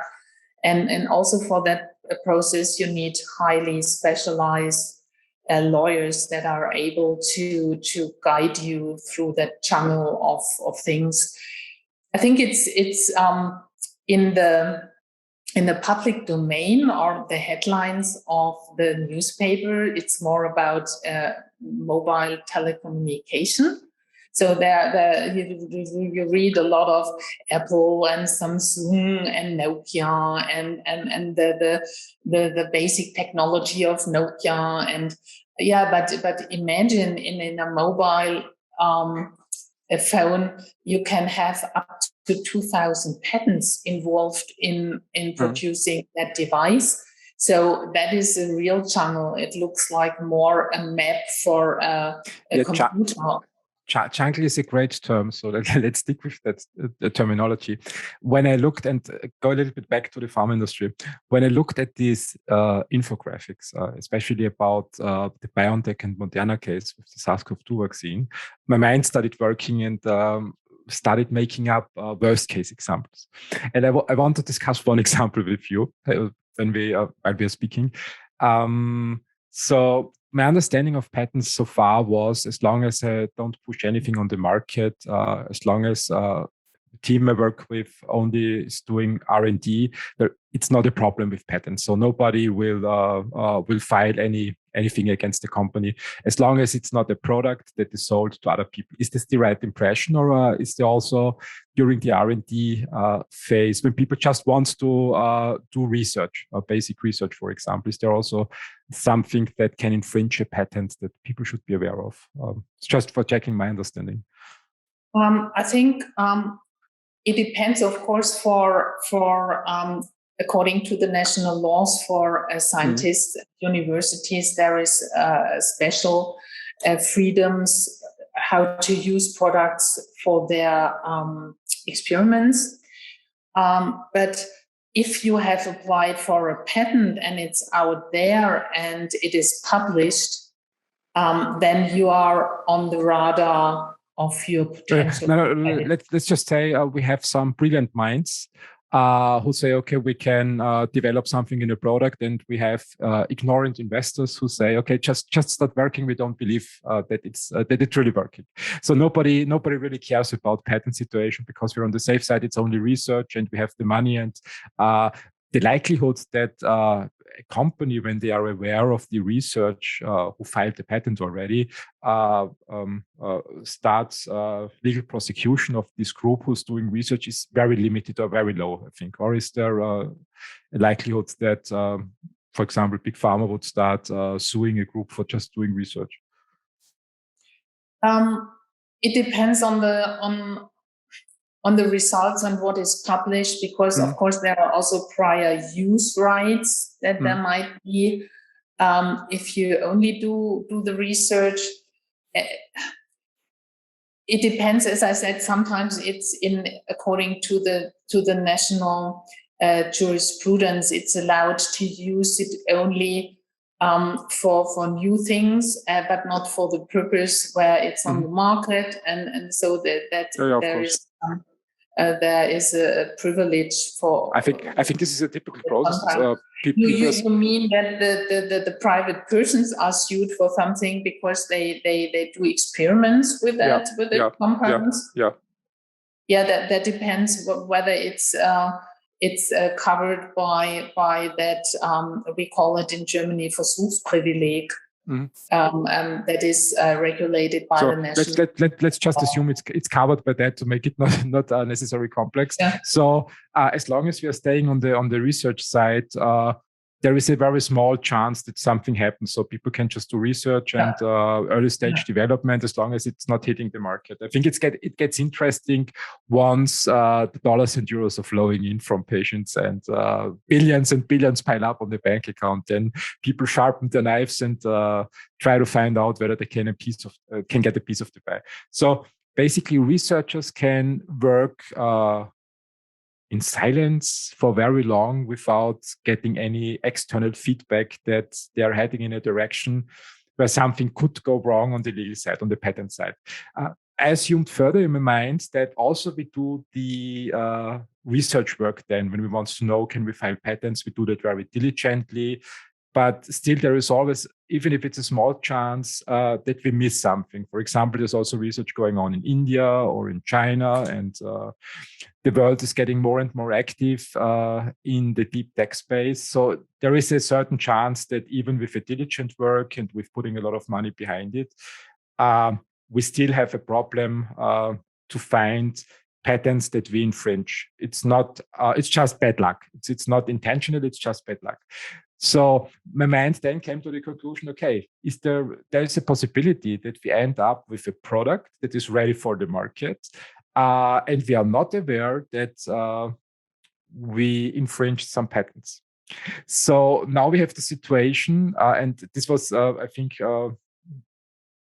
And also for that process, you need highly specialized lawyers that are able to guide you through that channel of things. I think it's in the public domain or the headlines of the newspaper. It's more about mobile telecommunication. So you read a lot of Apple and Samsung and Nokia and the basic technology of Nokia, and but imagine in a mobile a phone, you can have up to 2,000 patents involved in producing that device. So that is a real channel. It looks like more a map for a computer. Jungle is a great term, so let's stick with that terminology. When I looked, and go a little bit back to the pharma industry, when I looked at these infographics, especially about the BioNTech and Moderna case with the Sars CoV-2 vaccine, my mind started working and started making up worst case examples. And I want to discuss one example with you when we are speaking. So my understanding of patents so far was, as long as I don't push anything on the market, as long as the team I work with only is doing R&D, it's not a problem with patents. So nobody will file anything against the company, as long as it's not a product that is sold to other people. Is this the right impression, or is there also during the R&D phase, when people just want to do research, basic research, for example, is there also something that can infringe a patent that people should be aware of? It's just for checking my understanding. I think it depends, of course, for according to the national laws for scientists at universities, there is special freedoms how to use products for their experiments. But if you have applied for a patent and it's out there and it is published, then you are on the radar of your potential. Let's just say we have some brilliant minds who say, okay, we can develop something in a product, and we have ignorant investors who say, okay, just start working. We don't believe that it's really working. So nobody really cares about patent situation, because we're on the safe side. It's only research, and we have the money, and the likelihood that a company, when they are aware of the research, who filed the patent already, starts legal prosecution of this group who's doing research is very limited or very low, I think. Or is there a likelihood that, for example, Big Pharma would start suing a group for just doing research? It depends on the results and what is published, because of course there are also prior use rights that there might be if you only do the research. It depends, as I said. Sometimes it's according to the national jurisprudence, it's allowed to use it only for new things, but not for the purpose where it's on the market, and so that there is there is a privilege for. I think this is a typical process. You mean that the private persons are sued for something because they do experiments with that with the compounds? Yeah, that depends whether it's covered by that we call it in Germany Versuchsprivileg. That is regulated by the national. Let's just assume it's covered by that to make it not necessarily complex. Yeah. So as long as we are staying on the research side, there is a very small chance that something happens. So people can just do research and early stage development as long as it's not hitting the market. I think it gets interesting once the dollars and euros are flowing in from patients and billions and billions pile up on the bank account. Then people sharpen their knives and try to find out whether they can get a piece of the pie. So basically, researchers can work in silence for very long without getting any external feedback that they are heading in a direction where something could go wrong on the legal side, on the patent side. I assumed further in my mind that also we do the research work then when we want to know, can we file patents? We do that very diligently. But still, there is always, even if it's a small chance, that we miss something. For example, there's also research going on in India or in China, and the world is getting more and more active in the deep tech space. So there is a certain chance that even with a diligent work and with putting a lot of money behind it, we still have a problem to find patents that we infringe. It's not. It's just bad luck. It's not intentional. It's just bad luck. So my mind then came to the conclusion, okay, there is a possibility that we end up with a product that is ready for the market, and we are not aware that we infringed some patents. So now we have the situation, and this was, I think,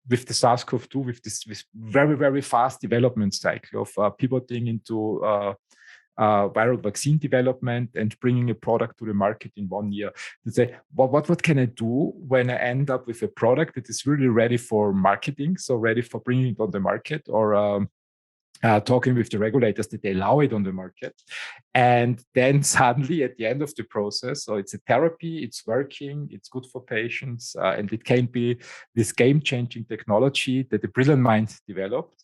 with the Sars CoV-2, with this very, very fast development cycle of pivoting into viral vaccine development and bringing a product to the market in 1 year. To say, what can I do when I end up with a product that is really ready for marketing, so ready for bringing it on the market, or talking with the regulators that they allow it on the market. And then suddenly at the end of the process, so it's a therapy, it's working, it's good for patients, and it can be this game-changing technology that a brilliant mind developed.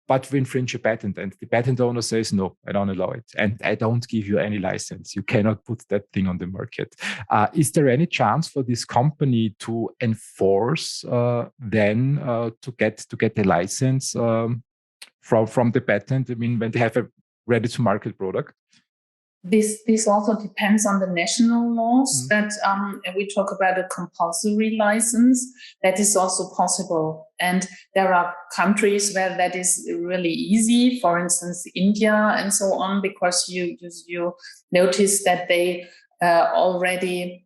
But we infringe a patent, and the patent owner says, no, I don't allow it. And I don't give you any license. You cannot put that thing on the market. Is there any chance for this company to enforce then to get the license from the patent? I mean, when they have a ready-to-market product? This also depends on the national laws that we talk about a compulsory license. That is also possible. And there are countries where that is really easy, for instance, India and so on, because you notice that they already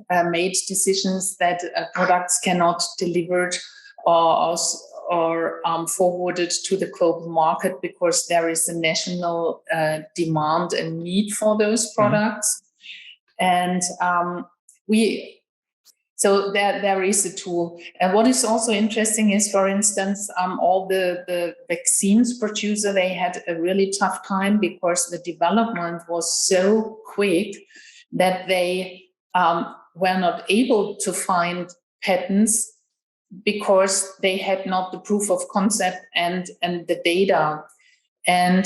made decisions that products cannot delivered or forwarded to the global market because there is a national demand and need for those products. And so there is a tool. And what is also interesting is, for instance, all the vaccines producer, they had a really tough time because the development was so quick that they were not able to find patents because they had not the proof of concept and the data. And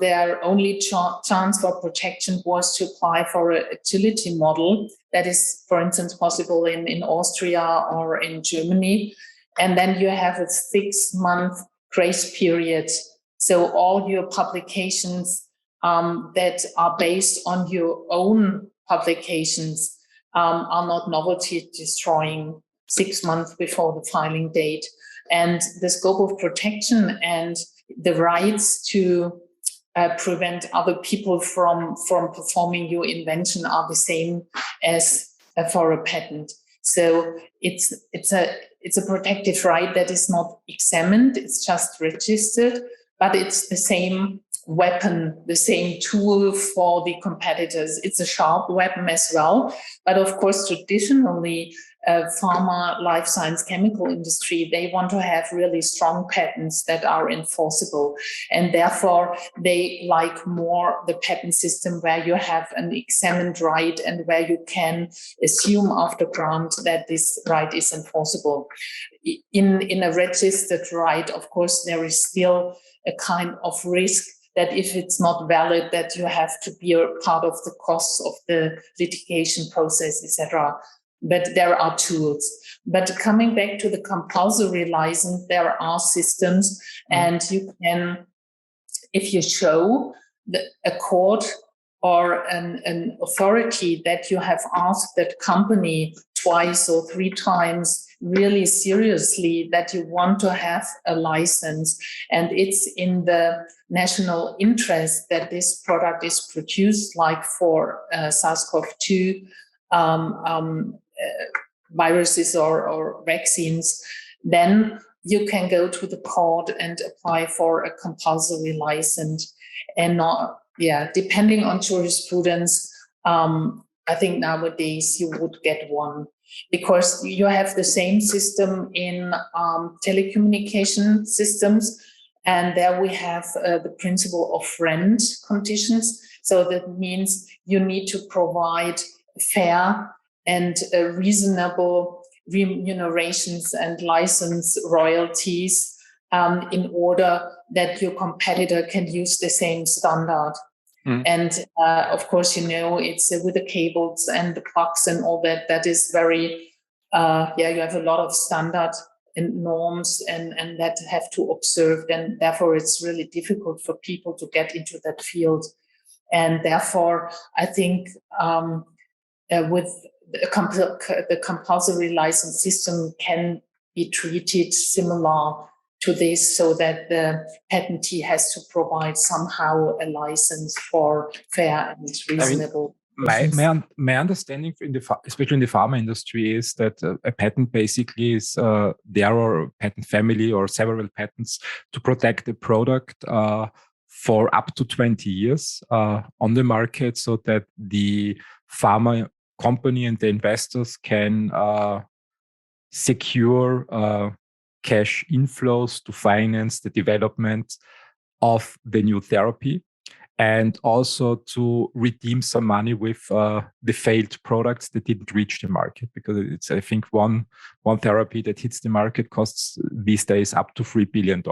their only chance for protection was to apply for a utility model that is, for instance, possible in Austria or in Germany. And then you have a 6-month grace period. So all your publications that are based on your own publications are not novelty destroying 6 months before the filing date. And the scope of protection and the rights to prevent other people from performing your invention are the same as for a patent. So it's a protective right that is not examined, it's just registered, but it's the same weapon, the same tool for the competitors. It's a sharp weapon as well. But of course, traditionally, pharma, life science, chemical industry, they want to have really strong patents that are enforceable. And therefore, they like more the patent system where you have an examined right and where you can assume after grant that this right is enforceable. In a registered right, of course, there is still a kind of risk that if it's not valid, that you have to be a part of the costs of the litigation process, etc. But there are tools. But coming back to the compulsory license, there are systems, and you can, if you show a court or an authority that you have asked that company twice or three times really seriously that you want to have a license, and it's in the national interest that this product is produced, like for Sars CoV-2 viruses or vaccines, then you can go to the court and apply for a compulsory license. And depending on jurisprudence, I think nowadays you would get one, because you have the same system in telecommunication systems, and there we have the principle of rent conditions. So that means you need to provide fair and reasonable remunerations and license royalties in order that your competitor can use the same standard. And of course, it's with the cables and the plugs and all that. That is very, you have a lot of standard and norms and that have to observe. And therefore, it's really difficult for people to get into that field. And therefore, I think with the compulsory license system can be treated similar to this, so that the patentee has to provide somehow a license for fair and reasonable. My understanding, especially in the pharma industry, is that a patent basically is there are a patent family or several patents to protect the product for up to 20 years on the market, so that the pharma company and the investors can secure cash inflows to finance the development of the new therapy, and also to redeem some money with the failed products that didn't reach the market, because it's, I think, one therapy that hits the market costs these days up to $3 billion.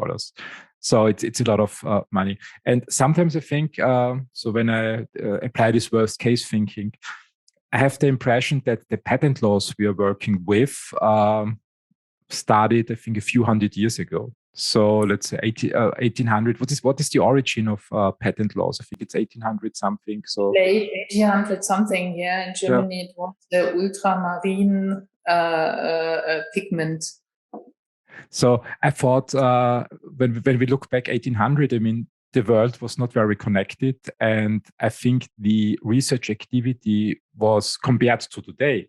So it's a lot of money. And sometimes I think, so when I apply this worst case thinking, I have the impression that the patent laws we are working with started, I think, a few hundred years ago. So let's say 1800. What is the origin of patent laws? I think it's 1800 something. So late 1800 something. Yeah, in Germany it was the ultramarine pigment. So I thought when we look back 1800, I mean, the world was not very connected, and I think the research activity was, compared to today,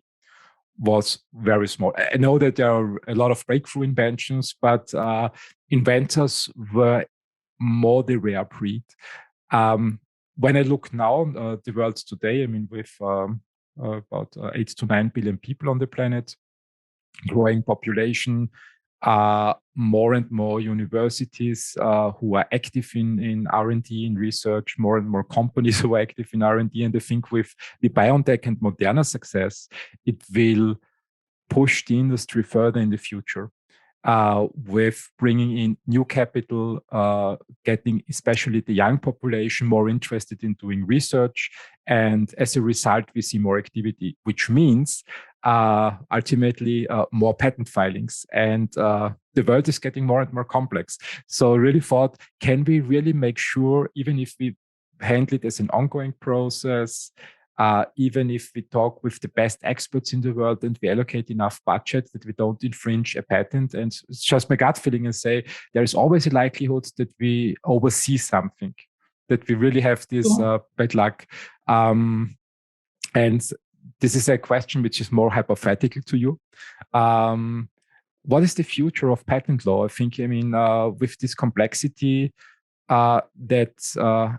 was very small. I know that there are a lot of breakthrough inventions, but inventors were more the rare breed. When I look now, the world today, I mean, with about 8 to 9 billion people on the planet, growing population, more and more universities who are active in R&D, in research, more and more companies who are active in R&D. And I think with the BioNTech and Moderna success, it will push the industry further in the future with bringing in new capital, getting especially the young population more interested in doing research. And as a result, we see more activity, which means ultimately more patent filings. And the world is getting more and more complex. So I really thought, can we really make sure, even if we handle it as an ongoing process, even if we talk with the best experts in the world and we allocate enough budget, that we don't infringe a patent? And it's just my gut feeling, and say there is always a likelihood that we oversee something, that we really have this bad luck. And this is a question which is more hypothetical to you. What is the future of patent law? I think, I mean, with this complexity that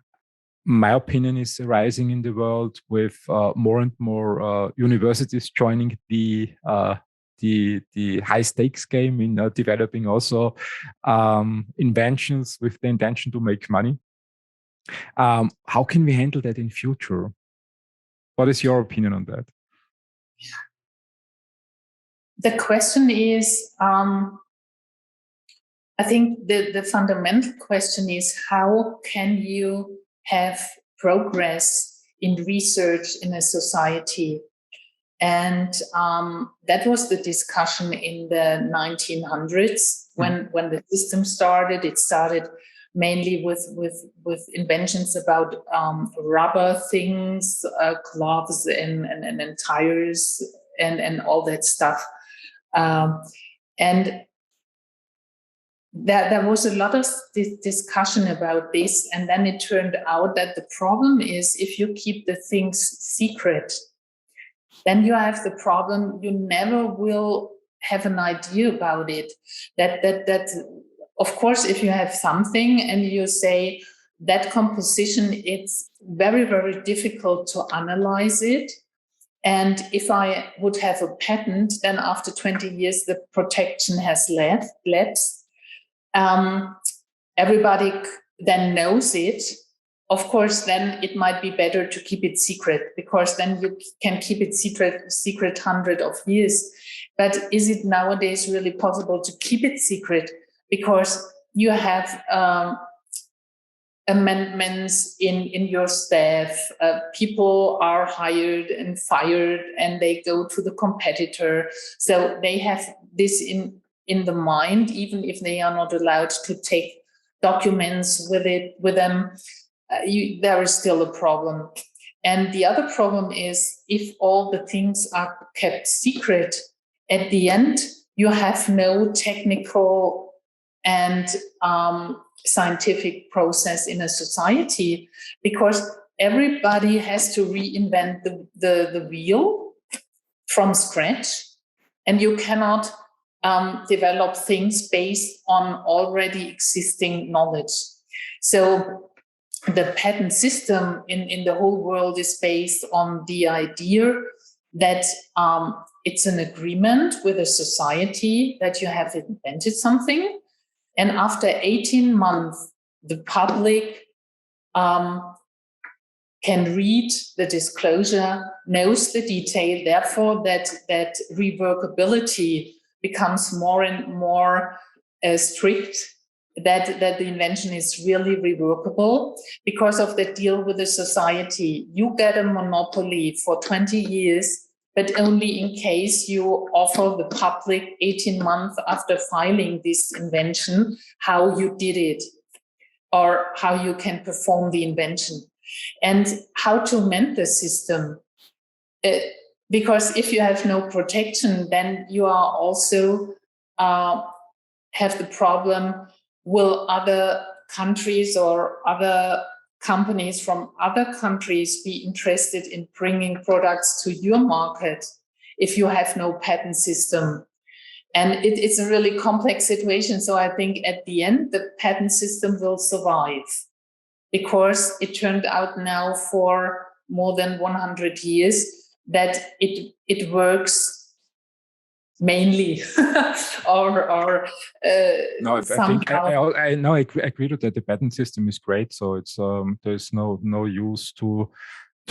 my opinion is rising in the world, with more and more universities joining the the high stakes game in developing also inventions with the intention to make money. How can we handle that in future? What is your opinion on that? The question is, I think the fundamental question is, how can you have progress in research in a society? And that was the discussion in the 1900s when the system started. It started mainly with inventions about rubber things, gloves and tires and all that stuff. And there was a lot of discussion about this. And then it turned out that the problem is, if you keep the things secret, then you have the problem, you never will have an idea about it. That of course, if you have something and you say that composition, it's very, very difficult to analyze it. And if I would have a patent, then after 20 years, the protection has lapsed. Everybody then knows it. Of course, then it might be better to keep it secret, because then you can keep it secret hundreds of years. But is it nowadays really possible to keep it secret? Because you have amendments in your staff, people are hired and fired and they go to the competitor. So they have this in the mind, even if they are not allowed to take documents with them. There is still a problem. And the other problem is, if all the things are kept secret, at the end, you have no technical and scientific process in a society, because everybody has to reinvent the wheel from scratch, and you cannot develop things based on already existing knowledge. So the patent system in the whole world is based on the idea that it's an agreement with a society that you have invented something. And after 18 months, the public can read the disclosure, knows the detail, therefore that reworkability becomes more and more strict, that the invention is really reworkable. Because of the deal with the society, you get a monopoly for 20 years, but only in case you offer the public 18 months after filing this invention how you did it, or how you can perform the invention, and how to amend the system. Because if you have no protection, then you are also have the problem, will other countries or other companies from other countries be interested in bringing products to your market if you have no patent system? And it's a really complex situation. So I think at the end, the patent system will survive, because it turned out now for more than 100 years that it works mainly or no, I think I agree with that. The patent system is great, so it's there's no use to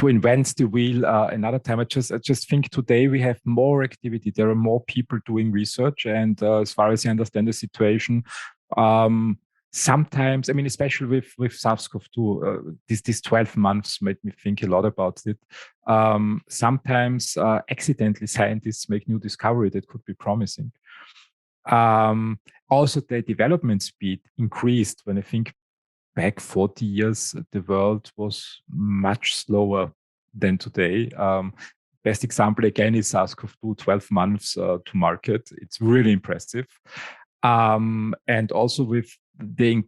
invent the wheel another time. I just think today we have more activity. There are more people doing research, and as far as I understand the situation, sometimes, I mean, especially with Sars CoV-2, these 12 months made me think a lot about it. Sometimes accidentally scientists make new discovery that could be promising. Also, the development speed increased. When I think back 40 years, the world was much slower than today. Best example again is Sars CoV-2, 12 months to market. It's really impressive. And also with the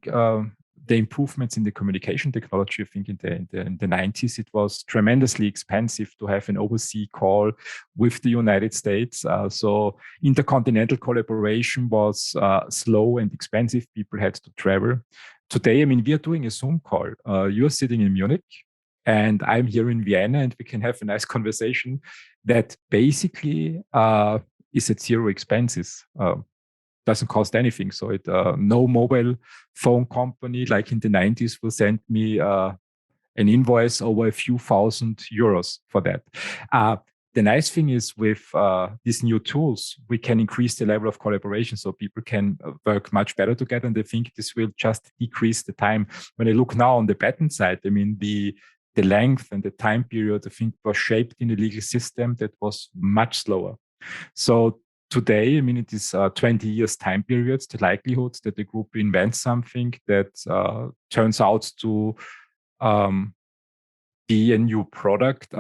improvements in the communication technology, I think in the 90s, it was tremendously expensive to have an overseas call with the United States. So intercontinental collaboration was slow and expensive. People had to travel. Today, I mean, we are doing a Zoom call. You're sitting in Munich and I'm here in Vienna, and we can have a nice conversation that basically is at zero expenses. Doesn't cost anything. So no mobile phone company like in the 90s will send me an invoice over a few €1,000 for that. The nice thing is with these new tools, we can increase the level of collaboration so people can work much better together. And I think this will just decrease the time. When I look now on the patent side, I mean, the length and the time period, I think, was shaped in a legal system that was much slower. So today, I mean, it is 20 years time periods, the likelihood that the group invents something that turns out to be a new product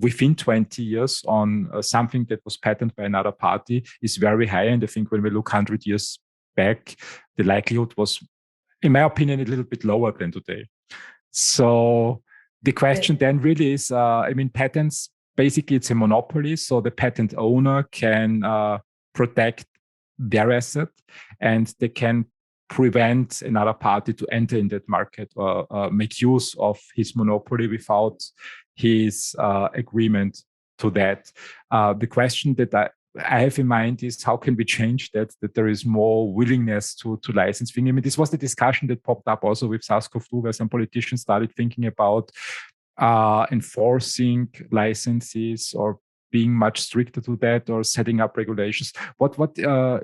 within 20 years on something that was patented by another party is very high. And I think when we look 100 years back, the likelihood was, in my opinion, a little bit lower than today. So the question then really is, I mean, patents, basically it's a monopoly. So the patent owner can protect their asset and they can prevent another party to enter in that market or make use of his monopoly without his agreement to that. The question that I have in mind is how can we change that there is more willingness to license things. I mean, this was the discussion that popped up also with Sars CoV, where some politicians started thinking about enforcing licenses or being much stricter to that or setting up regulations. What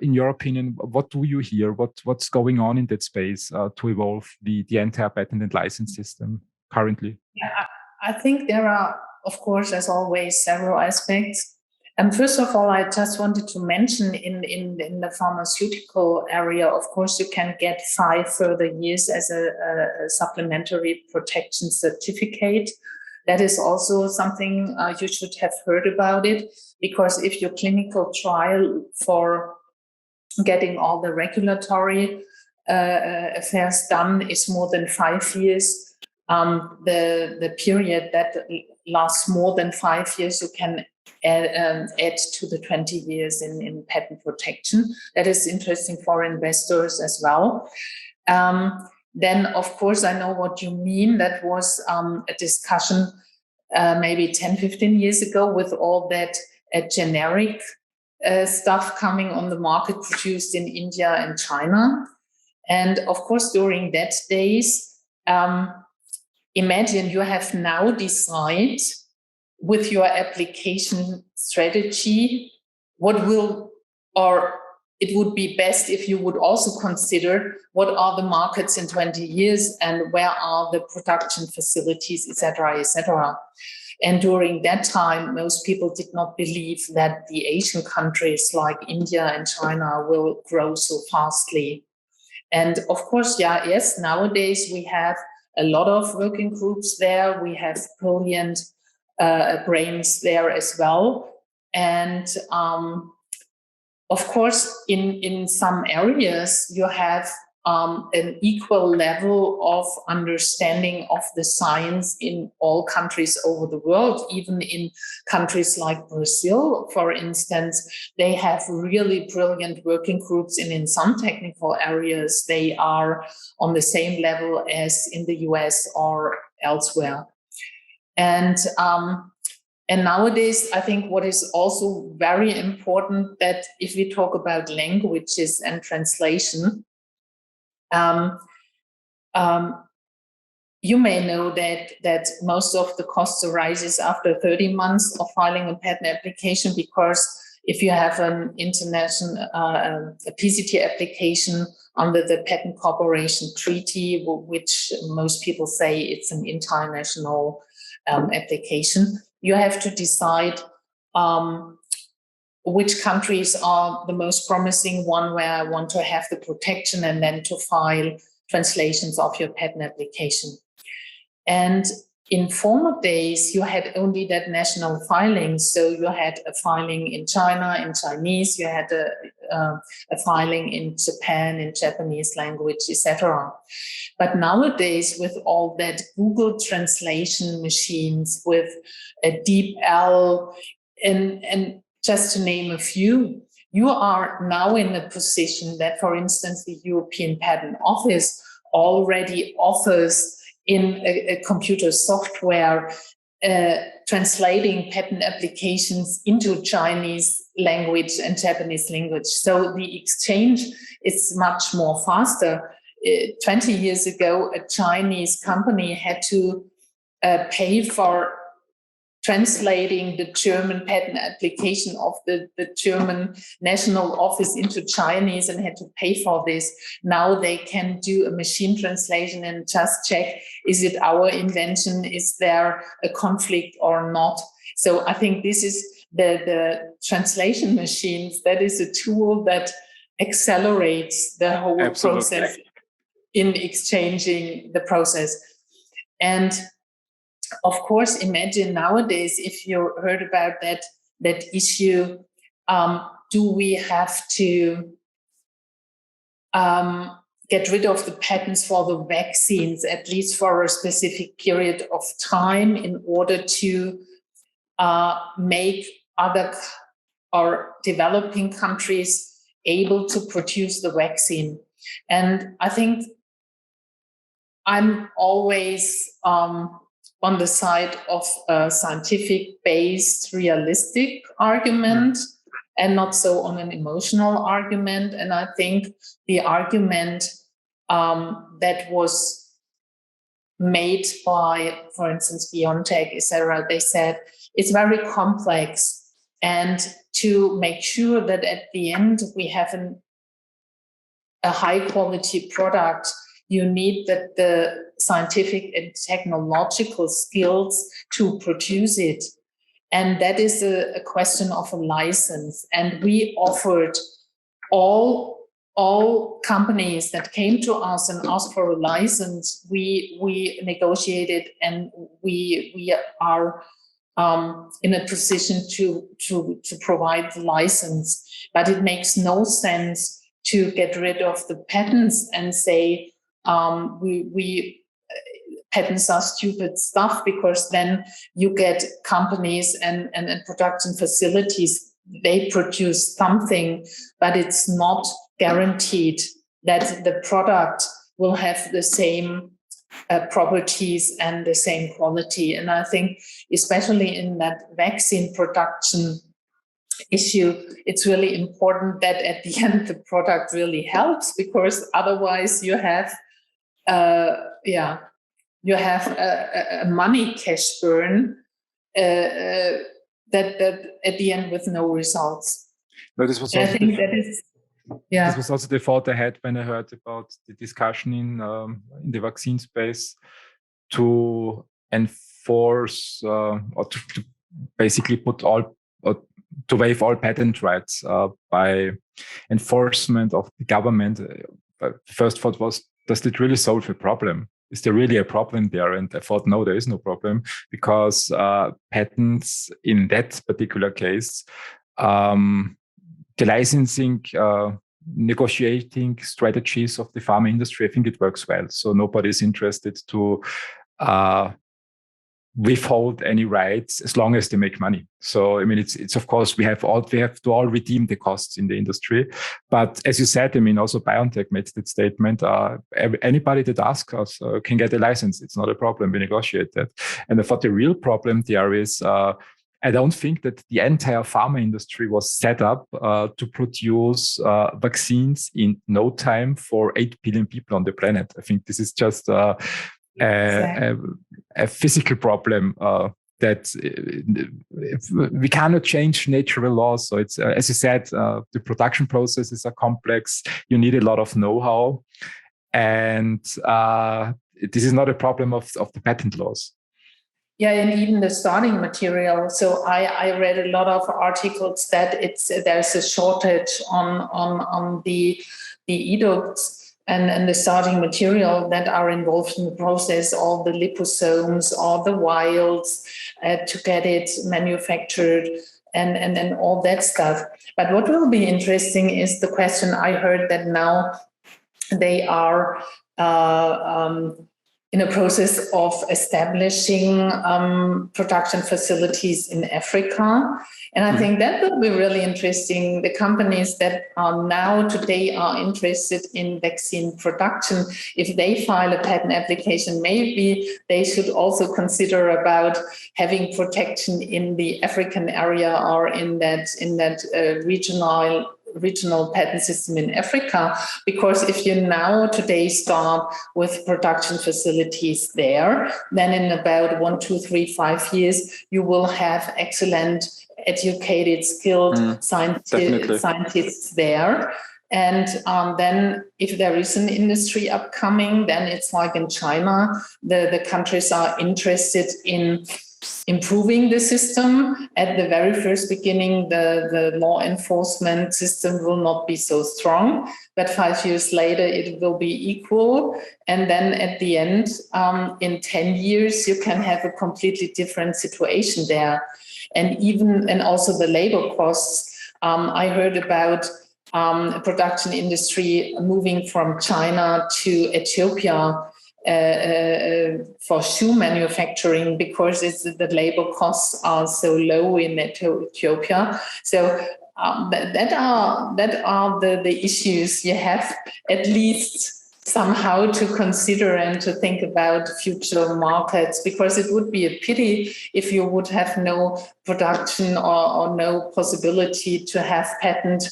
in your opinion, what do you hear? What's going on in that space to evolve the entire patent and license system currently? Yeah, I think there are, of course, as always, several aspects. And first of all, I just wanted to mention in the pharmaceutical area, of course, you can get 5 further years as a supplementary protection certificate. That is also something you should have heard about it, because if your clinical trial for getting all the regulatory affairs done is more than 5 years, the period that lasts more than 5 years, you can add to the 20 years in patent protection. That is interesting for investors as well. Then, of course, I know what you mean. That was a discussion maybe 10, 15 years ago with all that generic stuff coming on the market produced in India and China. And, of course, during that days, imagine you have now decided with your application strategy what will, or it would be best if you would also consider what are the markets in 20 years and where are the production facilities, etc., etc. And during that time, most people did not believe that the Asian countries like India and China will grow so fastly. And of course, yes, nowadays we have a lot of working groups there. We have brilliant brains there as well. And of course, in some areas, you have an equal level of understanding of the science in all countries over the world. Even in countries like Brazil, for instance, they have really brilliant working groups, and in some technical areas, they are on the same level as in the US or elsewhere. And nowadays, I think what is also very important that if we talk about languages and translation, you may know that most of the costs arises after 30 months of filing a patent application, because if you have an international a PCT application under the Patent Cooperation Treaty, which most people say it's an international application, you have to decide which countries are the most promising one where I want to have the protection, and then to file translations of your patent application. And in former days, you had only that national filing. So you had a filing in China in Chinese, you had a filing in Japan in Japanese language, etc. But nowadays, with all that Google translation machines, with a DeepL, and just to name a few, you are now in a position that, for instance, the European Patent Office already offers in a computer software translating patent applications into Chinese language and Japanese language. So the exchange is much more faster. 20 years ago, a Chinese company had to pay for translating the German patent application of the German national office into Chinese and had to pay for this. Now they can do a machine translation and just check, is it our invention? Is there a conflict or not? So I think this is the translation machines. That is a tool that accelerates the whole process in exchanging the process. And of course, imagine nowadays, if you heard about that issue, do we have to get rid of the patents for the vaccines, at least for a specific period of time, in order to make other or developing countries able to produce the vaccine? And I think I'm always on the side of a scientific-based, realistic argument, and not so on an emotional argument. And I think the argument that was made by, for instance, BioNTech, etc., they said it's very complex, and to make sure that at the end we have a high-quality product, you need the scientific and technological skills to produce it. And that is a question of a license. And we offered all companies that came to us and asked for a license, we negotiated, and we are in a position to provide the license. But it makes no sense to get rid of the patents and say, patents are stupid stuff, because then you get companies and production facilities, they produce something, but it's not guaranteed that the product will have the same properties and the same quality. And I think especially in that vaccine production issue, it's really important that at the end the product really helps, because otherwise you have a money cash burn that at the end with no results. No, this was also this was also the thought I had when I heard about the discussion in the vaccine space to enforce or to basically put all to waive all patent rights by enforcement of the government. The first thought was, does it really solve a problem? Is there really a problem there? And I thought, no, there is no problem, because patents in that particular case, the licensing, negotiating strategies of the pharma industry, I think it works well. So nobody's interested to withhold any rights as long as they make money. So I mean, it's of course we have to all redeem the costs in the industry. But as you said, I mean, also BioNTech made that statement. Anybody that asks us can get a license. It's not a problem. We negotiate that. And I thought the real problem there is, I don't think that the entire pharma industry was set up to produce vaccines in no time for 8 billion people on the planet. I think this is just a physical problem that we cannot change natural laws. So it's, as you said, the production processes are complex. You need a lot of know-how. And this is not a problem of the patent laws. Yeah, and even the starting material. So I read a lot of articles that there's a shortage on the educts and the starting material that are involved in the process, all the liposomes, all the vials to get it manufactured, and all that stuff. But what will be interesting is the question I heard that now they are in a process of establishing production facilities in Africa. And I think that will be really interesting. The companies that are now today are interested in vaccine production, if they file a patent application, maybe they should also consider about having protection in the African area or in that regional patent system in Africa, because if you now today start with production facilities there, then in about 1, 2, 3, 5 years, you will have excellent, educated, skilled scientists there. And then if there is an industry upcoming, then it's like in China, the countries are interested in improving the system. At the very first beginning, the law enforcement system will not be so strong, but 5 years later, it will be equal. And then at the end, in 10 years, you can have a completely different situation there. And also the labor costs. I heard about production industry moving from China to Ethiopia for shoe manufacturing, because the labor costs are so low in Ethiopia. So that are the issues you have at least somehow to consider and to think about future markets, because it would be a pity if you would have no production or no possibility to have patent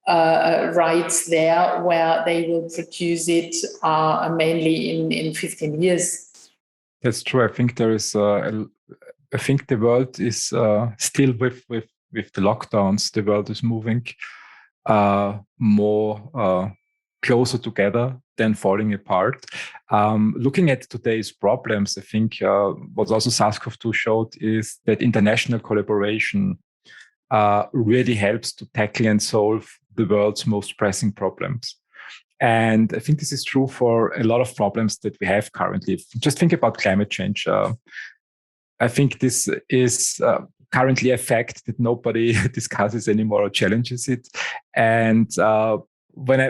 rights there where they will produce it mainly in 15 years. That's true. I think there is. I think the world is still with the lockdowns. The world is moving more closer together than falling apart. Looking at today's problems, I think what also Sars CoV-2 showed is that international collaboration really helps to tackle and solve the world's most pressing problems. And I think this is true for a lot of problems that we have currently. Just think about climate change. I think this is currently a fact that nobody discusses anymore or challenges it. And when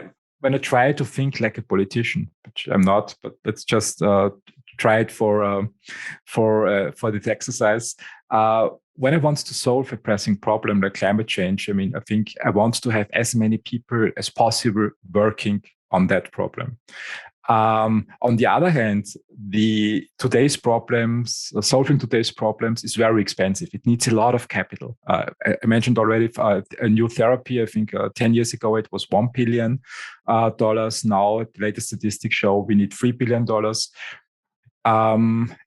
I try to think like a politician, which I'm not, but let's just try it for this exercise. When I want to solve a pressing problem like climate change, I think I want to have as many people as possible working on that problem. On the other hand, solving today's problems is very expensive. It needs a lot of capital. I mentioned already a new therapy. I think 10 years ago it was $1 billion. Now, the latest statistics show we need $3 billion.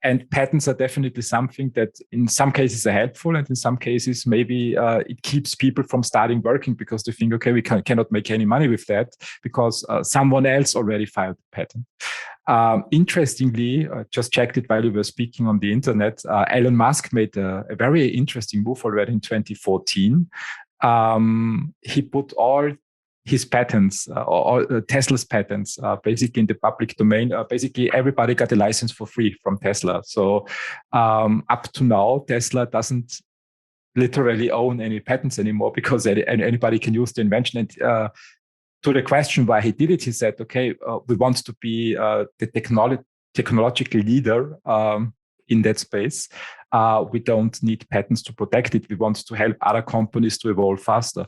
And patents are definitely something that in some cases are helpful, and in some cases maybe it keeps people from starting working because they think, okay, we cannot make any money with that because someone else already filed a patent. Interestingly, I just checked it while we were speaking on the internet. Elon Musk made a very interesting move already in 2014. He put all his patents, or Tesla's patents, basically in the public domain. Basically, everybody got a license for free from Tesla. So up to now, Tesla doesn't literally own any patents anymore because anybody can use the invention. And to the question why he did it, he said, okay, we want to be the technological leader in that space. We don't need patents to protect it. We want to help other companies to evolve faster.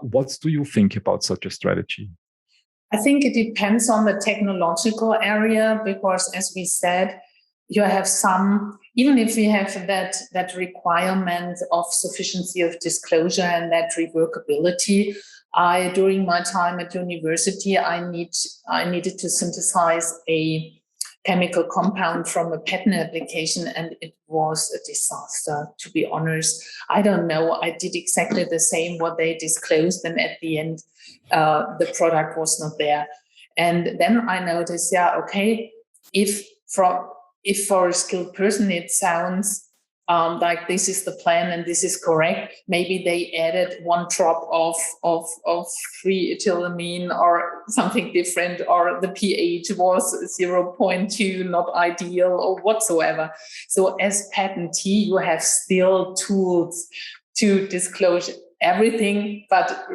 What do you think about such a strategy? I think it depends on the technological area, because as we said, you have even if we have that requirement of sufficiency of disclosure and that reworkability, during my time at university, I needed to synthesize a chemical compound from a patent application, and it was a disaster, to be honest. I don't know. I did exactly the same what they disclosed, and at the end, the product was not there. And then I noticed, if for a skilled person it sounds like this is the plan and this is correct, maybe they added 1 drop of 3-ethylamine or something different, or the pH was 0.2, not ideal or whatsoever. So as patentee, you have still tools to disclose everything, but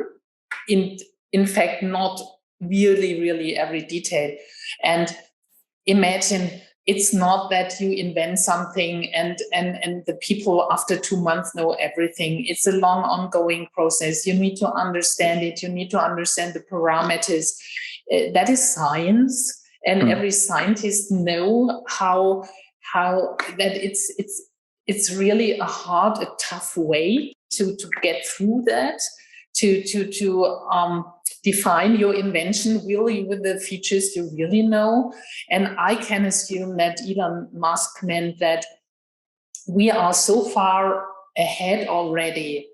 in fact, not really every detail. And imagine it's not that you invent something and the people after 2 months know everything. It's a long ongoing process. You need to understand it. You need to understand the parameters. That is science, and every scientist know how that it's really a tough way to get through that, to define your invention really with the features you really know. And I can assume that Elon Musk meant that we are so far ahead already,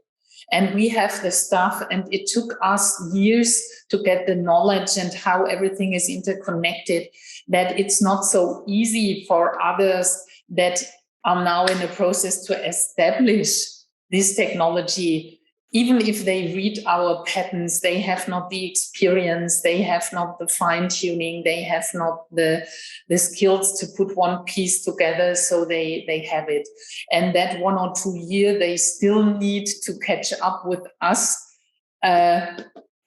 and we have the stuff, and it took us years to get the knowledge and how everything is interconnected, that it's not so easy for others that are now in a process to establish this technology. Even if they read our patents, they have not the experience, they have not the fine-tuning, they have not the skills to put one piece together, so they have it. And that 1 or 2 years, they still need to catch up with us.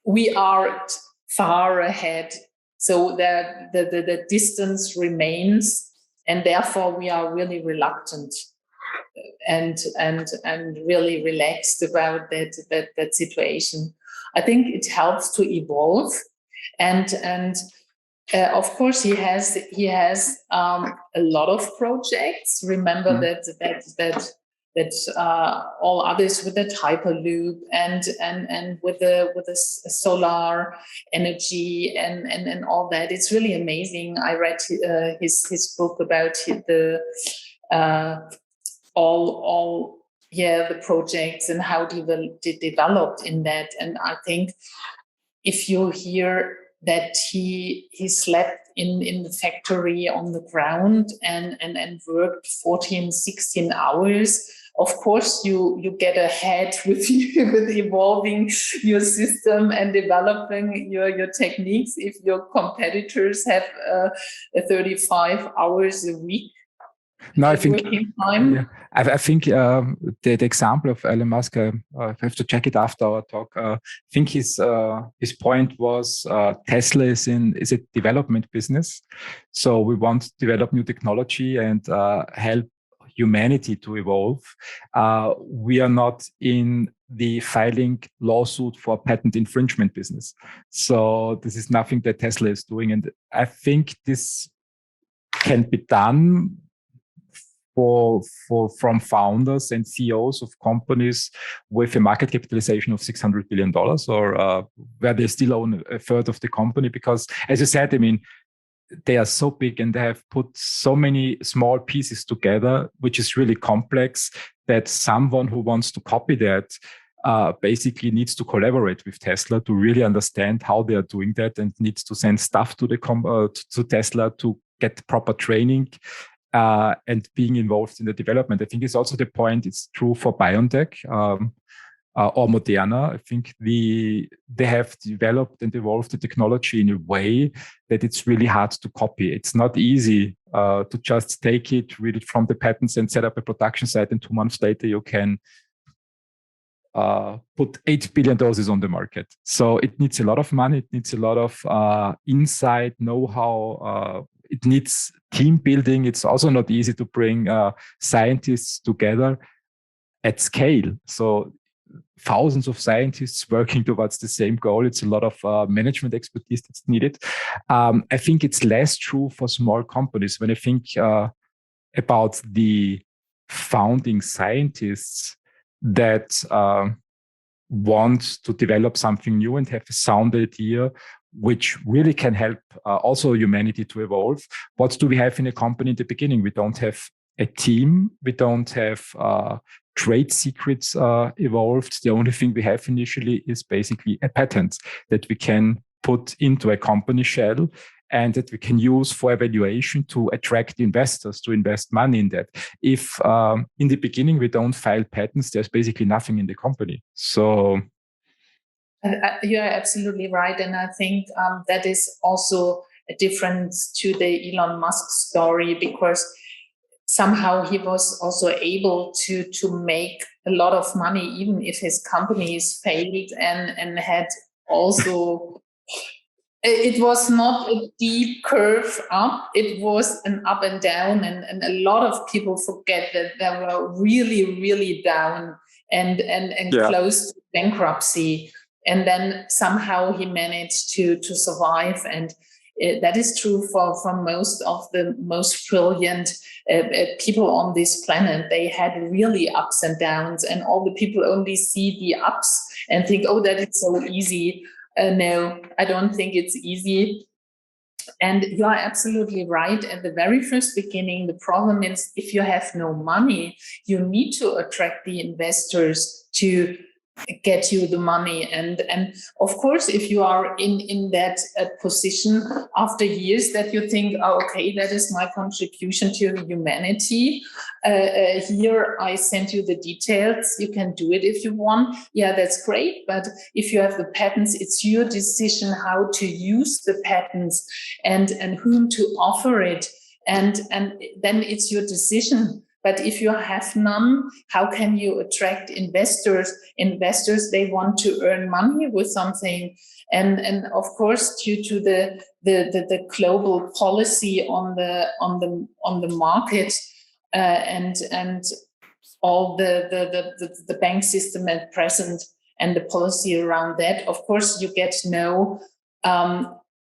We are far ahead, so the distance remains, and therefore we are really reluctant and really relaxed about that situation. I think it helps to evolve, and of course he has a lot of projects. Remember that all others with the Hyperloop and with the solar energy and all that. It's really amazing. I read his book about the the projects and how they developed in that. And I think if you hear that he slept in the factory on the ground and worked 14, 16 hours, of course you get ahead with evolving your system and developing your techniques if your competitors have 35 hours a week. No, I think I think the example of Elon Musk, I have to check it after our talk. I think his point was Tesla is a development business, so we want to develop new technology and help humanity to evolve. We are not in the filing lawsuit for patent infringement business, so this is nothing that Tesla is doing, and I think this can be done from founders and CEOs of companies with a market capitalization of $600 billion, or where they still own a third of the company. Because, as you said, I mean, they are so big and they have put so many small pieces together, which is really complex, that someone who wants to copy that basically needs to collaborate with Tesla to really understand how they are doing that, and needs to send stuff to to Tesla to get proper training. And being involved in the development. I think it's also the point, it's true for BioNTech or Moderna. I think they have developed and evolved the technology in a way that it's really hard to copy. It's not easy to just take it, read it from the patents and set up a production site, and 2 months later you can put 8 billion doses on the market. So it needs a lot of money, it needs a lot of insight, know-how, it needs team building. It's also not easy to bring scientists together at scale. So thousands of scientists working towards the same goal. It's a lot of management expertise that's needed. I think it's less true for small companies. When I think about the founding scientists that want to develop something new and have a sound idea, which really can help also humanity to evolve. What do we have in a company in the beginning? We don't have a team. We don't have trade secrets evolved. The only thing we have initially is basically a patent that we can put into a company shell and that we can use for evaluation to attract investors to invest money in that. If in the beginning we don't file patents, there's basically nothing in the company. So you're absolutely right. And I think that is also a difference to the Elon Musk story, because somehow he was also able to make a lot of money, even if his companies failed, and had also It was not a deep curve up. It was an up and down. And a lot of people forget that they were really, really down and close to bankruptcy. And then somehow he managed to survive. And that is true for most of the most brilliant people on this planet. They had really ups and downs, and all the people only see the ups and think, oh, that is so easy. No, I don't think it's easy. And you are absolutely right. At the very first beginning, the problem is if you have no money, you need to attract the investors to get you the money. And of course, if you are in that position after years that you think, oh, okay, that is my contribution to humanity. Here, I sent you the details. You can do it if you want. Yeah, that's great. But if you have the patents, it's your decision how to use the patents and whom to offer it. And then it's your decision. But if you have none, how can you attract investors? Investors, they want to earn money with something. And of course, due to the global policy on the market and all the bank system at present and the policy around that, of course, you get no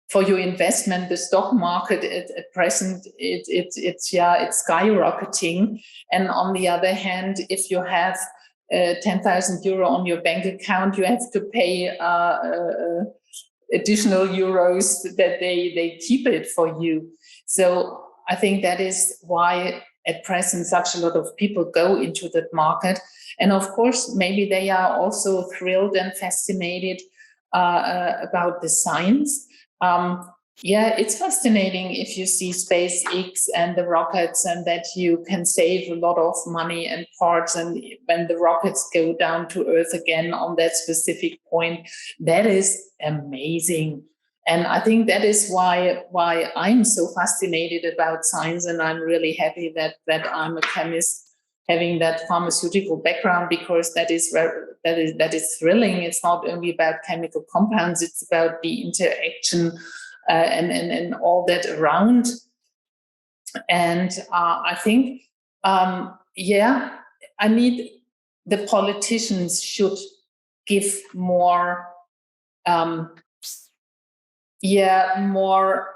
for your investment. The stock market at present, it's skyrocketing. And on the other hand, if you have 10,000 euro on your bank account, you have to pay additional euros that they keep it for you. So I think that is why at present such a lot of people go into that market. And of course, maybe they are also thrilled and fascinated about the science. It's fascinating if you see SpaceX and the rockets, and that you can save a lot of money and parts. And when the rockets go down to Earth again on that specific point, that is amazing. And I think that is why I'm so fascinated about science, and I'm really happy that I'm a chemist having that pharmaceutical background, because that is thrilling. It's not only about chemical compounds, it's about the interaction and all that around. And I think, I need the politicians should give more, more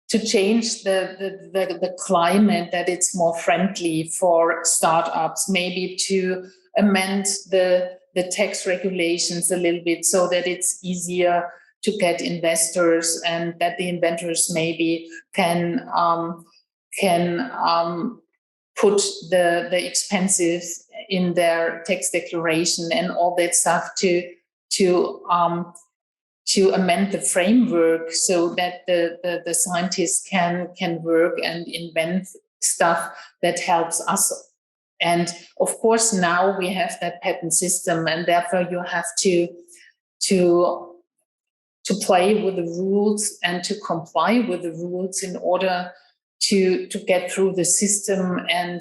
to change the climate, that it's more friendly for startups, maybe to amend the tax regulations a little bit so that it's easier to get investors, and that the inventors maybe can put the expenses in their tax declaration and all that stuff to amend the framework so that the scientists can work and invent stuff that helps us. And of course, now we have that patent system, and therefore you have to play with the rules and to comply with the rules in order to get through the system and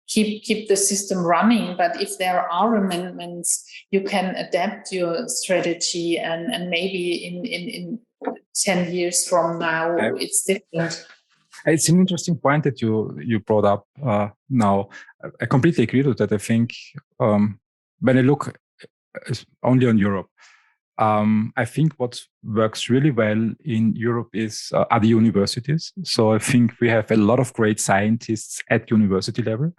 keep the system running. But if there are amendments, you can adapt your strategy, and maybe in 10 years from now, it's different. It's an interesting point that you brought up now. I completely agree with that. I think when I look only on Europe, I think what works really well in Europe are the universities. So I think we have a lot of great scientists at university level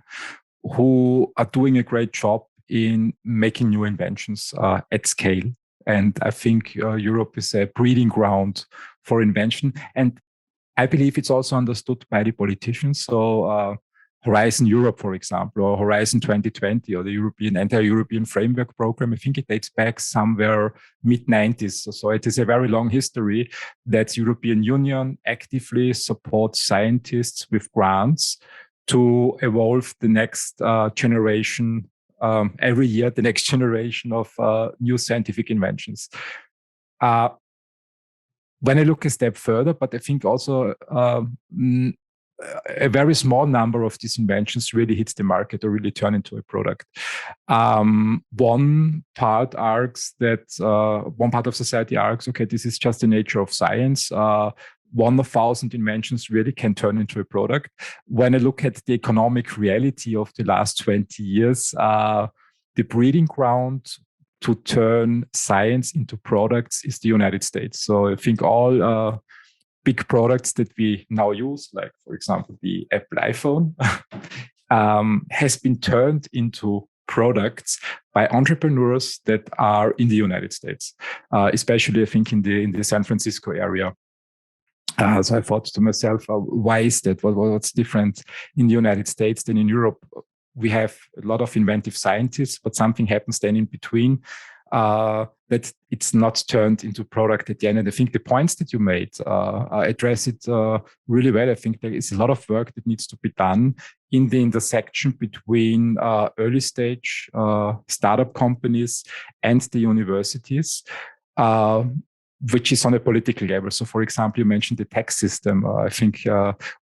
who are doing a great job in making new inventions at scale. And I think Europe is a breeding ground for invention. And I believe it's also understood by the politicians. So Horizon Europe, for example, or Horizon 2020, or the anti-European framework program, I think it dates back somewhere mid-90s. So it is a very long history that the European Union actively supports scientists with grants to evolve the next generation, every year, the next generation of new scientific inventions. When I look a step further, but I think also a very small number of these inventions really hits the market or really turn into a product. One part of society argues, okay, this is just the nature of science. 1,000 inventions really can turn into a product. When I look at the economic reality of the last 20 years, the breeding ground to turn science into products is the United States. So I think all big products that we now use, like, for example, the Apple iPhone, has been turned into products by entrepreneurs that are in the United States, especially, I think, in the San Francisco area. So I thought to myself, why is that? What's different in the United States than in Europe? We have a lot of inventive scientists, but something happens then in between that it's not turned into product at the end. And I think the points that you made address it really well. I think there is a lot of work that needs to be done in the intersection between early stage startup companies and the universities, which is on a political level. So, for example, you mentioned the tax system. I think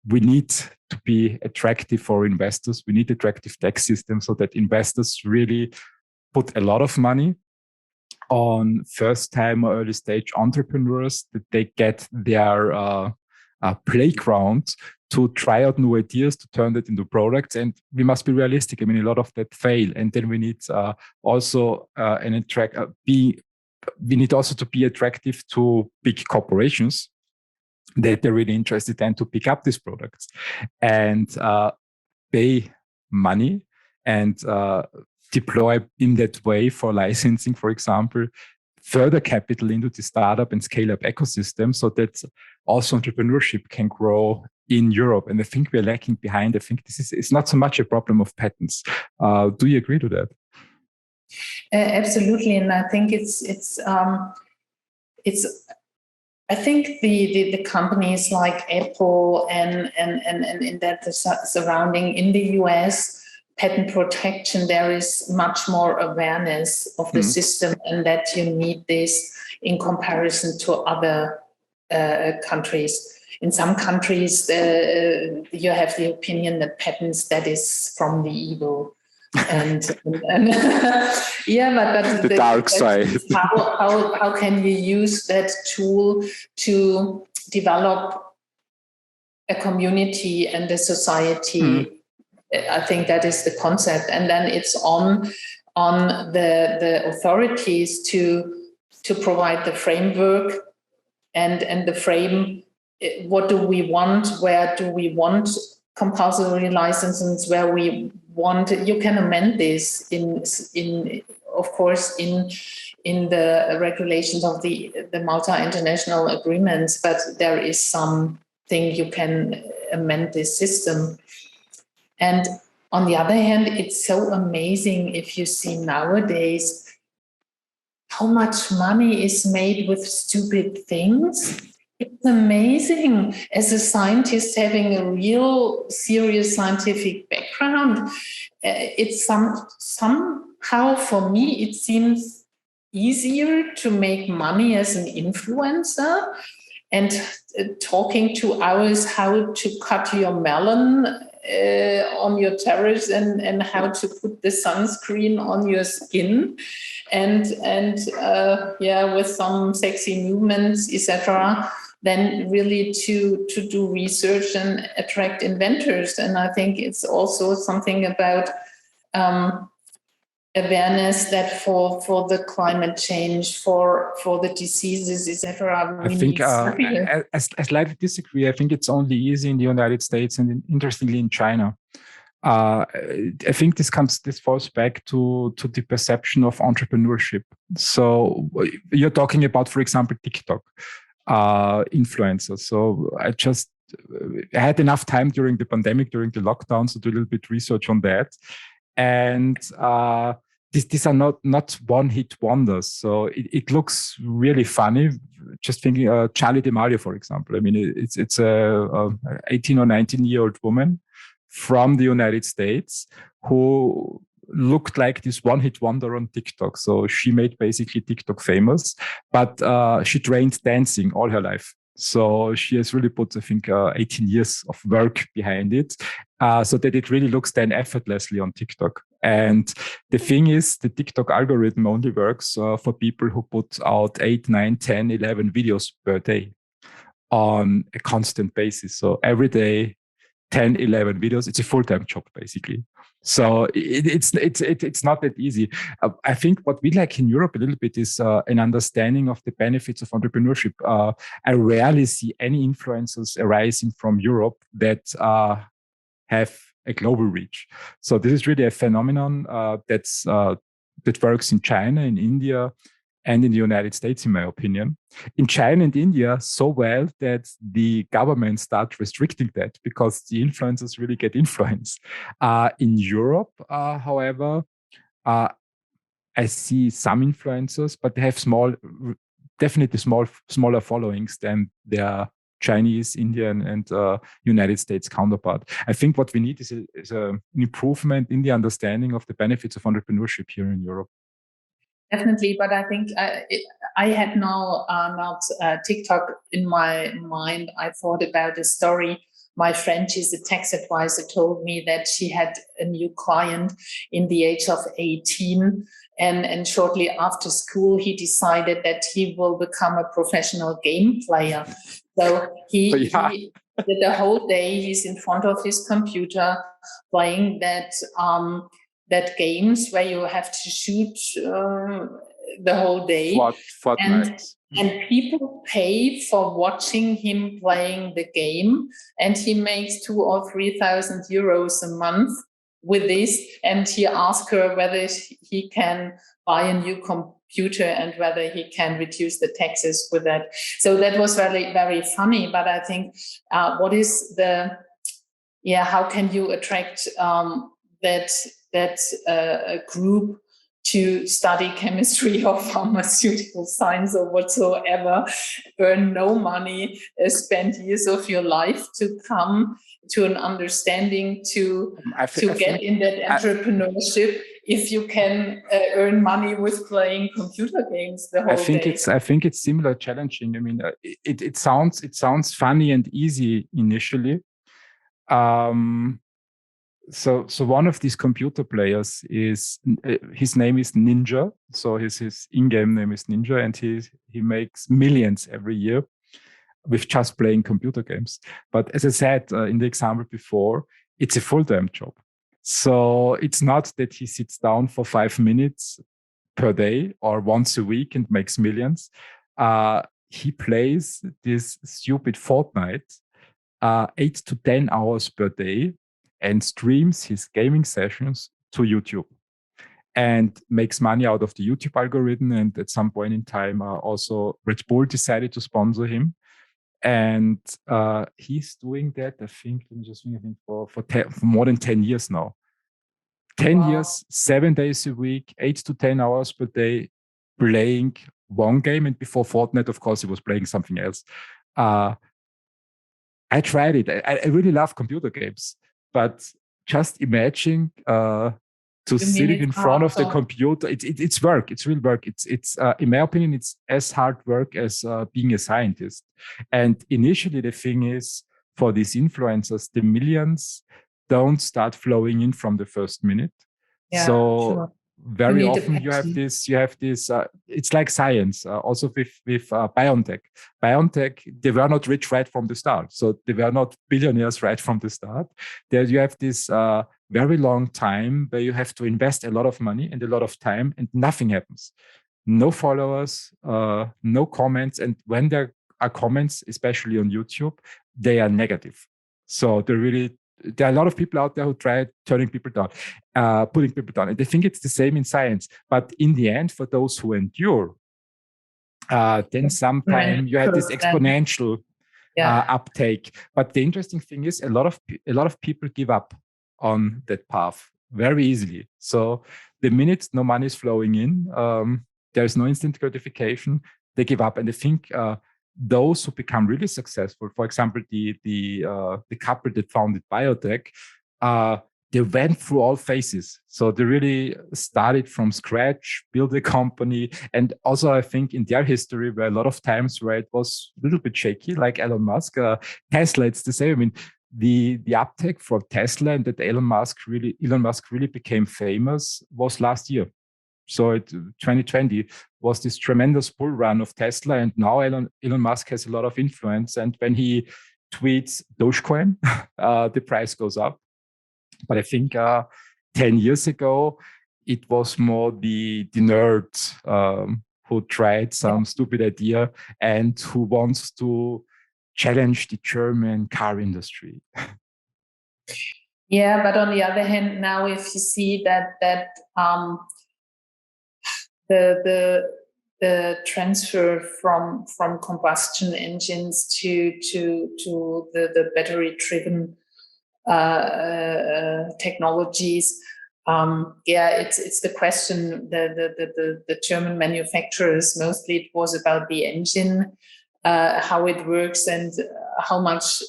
we need to be attractive for investors. We need attractive tax systems so that investors really put a lot of money on first-time or early-stage entrepreneurs, that they get their playground to try out new ideas, to turn that into products. And we must be realistic. I mean, a lot of that fail. And then we need also we need also to be attractive to big corporations that they're really interested in to pick up these products and pay money and deploy in that way for licensing, for example, further capital into the startup and scale up ecosystem so that also entrepreneurship can grow in Europe. And I think we're lacking behind. I think it's not so much a problem of patents. Do you agree to that? Absolutely, and I think I think the companies like Apple and in that surrounding in the US, patent protection, there is much more awareness of the system, and that you need this in comparison to other countries. In some countries, you have the opinion that patents, that is from the evil. And yeah, but the dark side. How can you use that tool to develop a community and a society? I think that is the concept, and then it's on the authorities to provide the framework and the frame. What do we want? Where do we want compulsory licenses? Where we want, you can amend this in of course in the regulations of the multi-international agreements, but there is something you can amend this system. And on the other hand, it's so amazing if you see nowadays how much money is made with stupid things. It's amazing. As a scientist having a real serious scientific background, it's somehow for me, it seems easier to make money as an influencer and talking 2 hours how to cut your melon on your terrace and how to put the sunscreen on your skin and with some sexy movements, etc., then really to do research and attract inventors. And I think it's also something about awareness that for the climate change, for the diseases, etc. I think I slightly disagree. I think it's only easy in the United States and interestingly in China. I think this falls back to the perception of entrepreneurship. So you're talking about, for example, TikTok influencers. So I had enough time during the pandemic, during the lockdown, to do a little bit research on that. And these are not one-hit wonders. So it looks really funny. Just thinking, Charli D'Amelio, for example. I mean, it's a 18 or 19-year-old woman from the United States who looked like this one-hit wonder on TikTok. So she made basically TikTok famous, but she trained dancing all her life. So she has really put, I think, 18 years of work behind it, so that it really looks then effortlessly on TikTok. And the thing is, the TikTok algorithm only works for people who put out 8, 9, 10, 11 videos per day on a constant basis. So every day, 10, 11 videos. It's a full-time job, basically. So it's not that easy. I think what we lack in Europe a little bit is an understanding of the benefits of entrepreneurship. I rarely see any influencers arising from Europe that have a global reach. So this is really a phenomenon that works in China, in India, and in the United States, in my opinion. In China and India, so well that the government start restricting that because the influencers really get influence. In Europe, however, I see some influencers, but they have definitely smaller followings than their Chinese, Indian, and United States counterpart. I think what we need is an improvement in the understanding of the benefits of entrepreneurship here in Europe. Definitely, but I think I had now not TikTok in my mind. I thought about a story. My friend, she's a tax advisor, told me that she had a new client in the age of 18. And shortly after school, he decided that he will become a professional game player. So he did the whole day, he's in front of his computer playing that games where you have to shoot the whole day. Fortnite. And people pay for watching him playing the game, and he makes 2,000 or 3,000 euros a month with this. And he asked her whether he can buy a new computer and whether he can reduce the taxes with that. So that was very, very funny. But I think what is how can you attract that group to study chemistry or pharmaceutical science or whatsoever, earn no money, spend years of your life to come to an understanding to get in that entrepreneurship if you can earn money with playing computer games the whole day. I think it's similar challenging. I mean, it sounds funny and easy initially. So one of these computer players is his name is Ninja. So his in-game name is Ninja, and he makes millions every year with just playing computer games. But as I said in the example before, it's a full-time job. So it's not that he sits down for 5 minutes per day or once a week and makes millions. He plays this stupid Fortnite 8 to 10 hours per day and streams his gaming sessions to YouTube and makes money out of the YouTube algorithm. And at some point in time, also Red Bull decided to sponsor him. And he's doing that, I think, for more than 10 years now. 10 years, 7 days a week, 8 to 10 hours per day, playing one game. And before Fortnite, of course, he was playing something else. I tried it. I really love computer games. But just imagine sitting in front of the computer. It's work. It's real work. It's in my opinion, it's as hard work as being a scientist. And initially, the thing is, for these influencers, the millions don't start flowing in from the first minute. Yeah, so sure. Very often you have this, it's like science, also with BioNTech. BioNTech, they were not rich right from the start. So they were not billionaires right from the start. There you have this very long time where you have to invest a lot of money and a lot of time and nothing happens. No followers, no comments. And when there are comments, especially on YouTube, they are negative. So there are a lot of people out there who try turning people down, putting people down. And I think it's the same in science. But in the end, for those who endure, then sometimes you have this exponential uptake. But the interesting thing is a lot of people give up on that path very easily. So the minute no money is flowing in, there's no instant gratification, they give up. And I think those who become really successful, for example, the couple that founded Biotech, they went through all phases. So they really started from scratch, built a company. And also, I think in their history, where a lot of times where it was a little bit shaky, like Elon Musk, Tesla, it's the same. I mean, the uptake for Tesla and that Elon Musk really became famous was last year. So 2020 was this tremendous bull run of Tesla. And now Elon Musk has a lot of influence. And when he tweets Dogecoin, the price goes up. But I think 10 years ago, it was more the nerd who tried some stupid idea and who wants to challenge the German car industry. Yeah, but on the other hand, now if you see that the transfer from combustion engines to the battery driven technologies. It's the question. The German manufacturers, mostly it was about the engine, how it works, and how much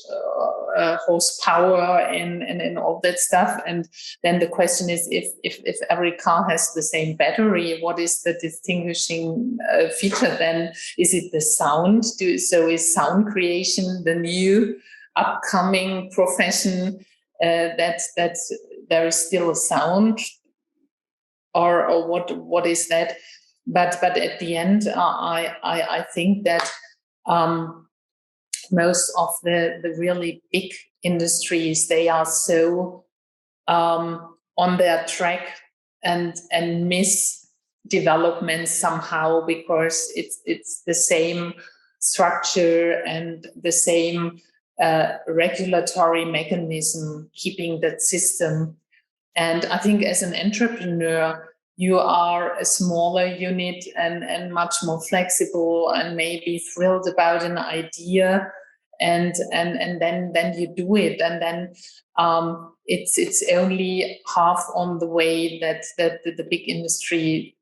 horsepower and all that stuff. And then the question is, if every car has the same battery, what is the distinguishing feature then? Is it the sound? So is sound creation the new upcoming profession? That there is still a sound, or what is that? But at the end, I think that most of the really big industries, they are so on their track and miss development somehow, because it's the same structure and the same regulatory mechanism keeping that system. And I think as an entrepreneur, you are a smaller unit and much more flexible and maybe thrilled about an idea, and then you do it, and then it's only half on the way that the big industry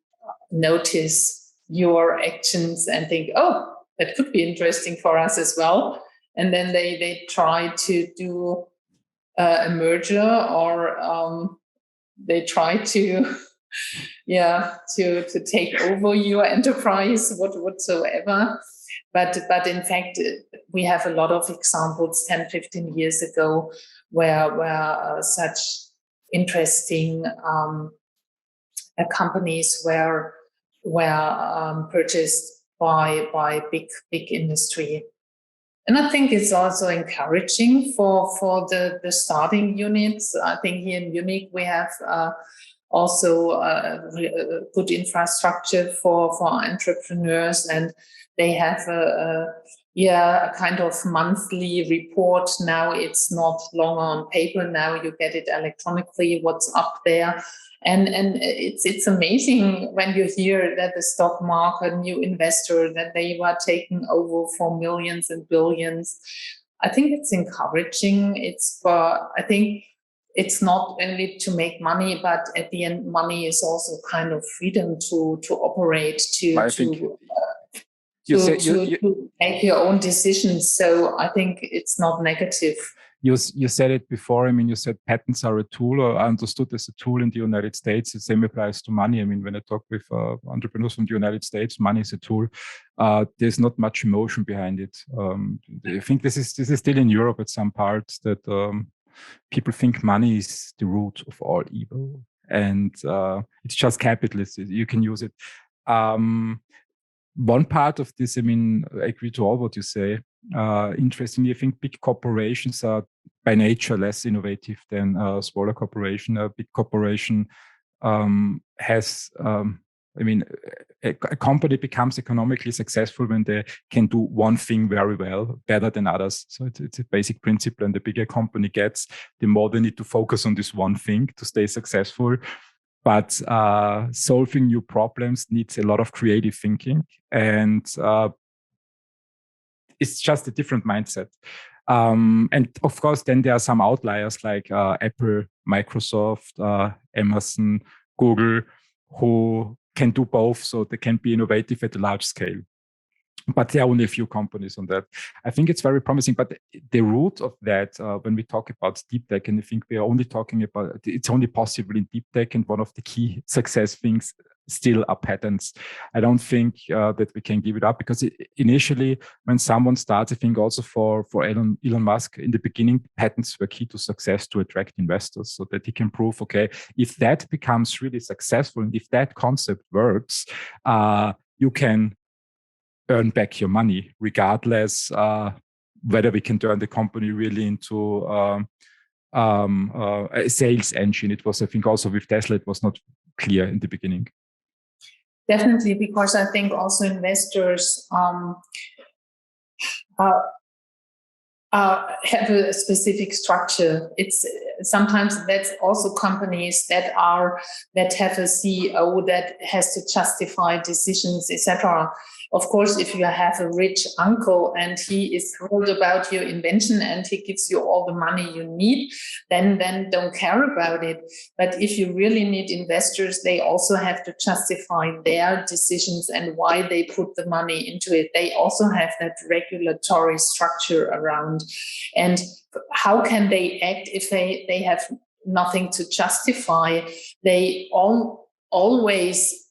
notice your actions and think, oh, that could be interesting for us as well. And then they try to do a merger, or they try to to take over your enterprise, whatsoever. But in fact, we have a lot of examples 10, 15 years ago where such interesting companies were purchased by big industry. And I think it's also encouraging for the starting units. I think here in Munich we have also good infrastructure for entrepreneurs, and they have a kind of monthly report. Now it's not longer on paper. Now you get it electronically, what's up there. And it's amazing when you hear that the stock market, new investor, that they were taking over for millions and billions. I think it's encouraging. I think it's not only to make money, but at the end, money is also kind of freedom to operate, to make your own decisions. So I think it's not negative. You said it before. I mean, you said patents are a tool, or understood as a tool in the United States. The same applies to money. I mean, when I talk with entrepreneurs from the United States, money is a tool. There's not much emotion behind it. I think this is still in Europe at some parts, that people think money is the root of all evil, and it's just capitalist. You can use it. One part of this, I mean, I agree to all what you say. Interestingly, I think big corporations are by nature less innovative than smaller corporation. A big corporation has, I mean, a company becomes economically successful when they can do one thing very well, better than others. So it's a basic principle. And the bigger a company gets, the more they need to focus on this one thing to stay successful. But solving new problems needs a lot of creative thinking, and it's just a different mindset. And of course, then there are some outliers like Apple, Microsoft, Amazon, Google, who can do both, so they can be innovative at a large scale. but there are only a few companies on that. I think it's very promising. But the root of that, when we talk about Deeptech, and I think we are only talking about, it's only possible in Deeptech, and one of the key success things still are patents. I don't think that we can give it up, because initially when someone starts, I think also for Elon Musk, in the beginning, patents were key to success, to attract investors, so that he can prove, okay, if that becomes really successful, and if that concept works, you can earn back your money, regardless whether we can turn the company really into a sales engine. It was, I think, also with Tesla, it was not clear in the beginning. Definitely, because I think also investors have a specific structure. It's sometimes that's also companies that have a CEO that has to justify decisions, etc. Of course, if you have a rich uncle and he is thrilled about your invention and he gives you all the money you need, then don't care about it. But if you really need investors, they also have to justify their decisions and why they put the money into it. They also have that regulatory structure around. And how can they act if they have nothing to justify? They always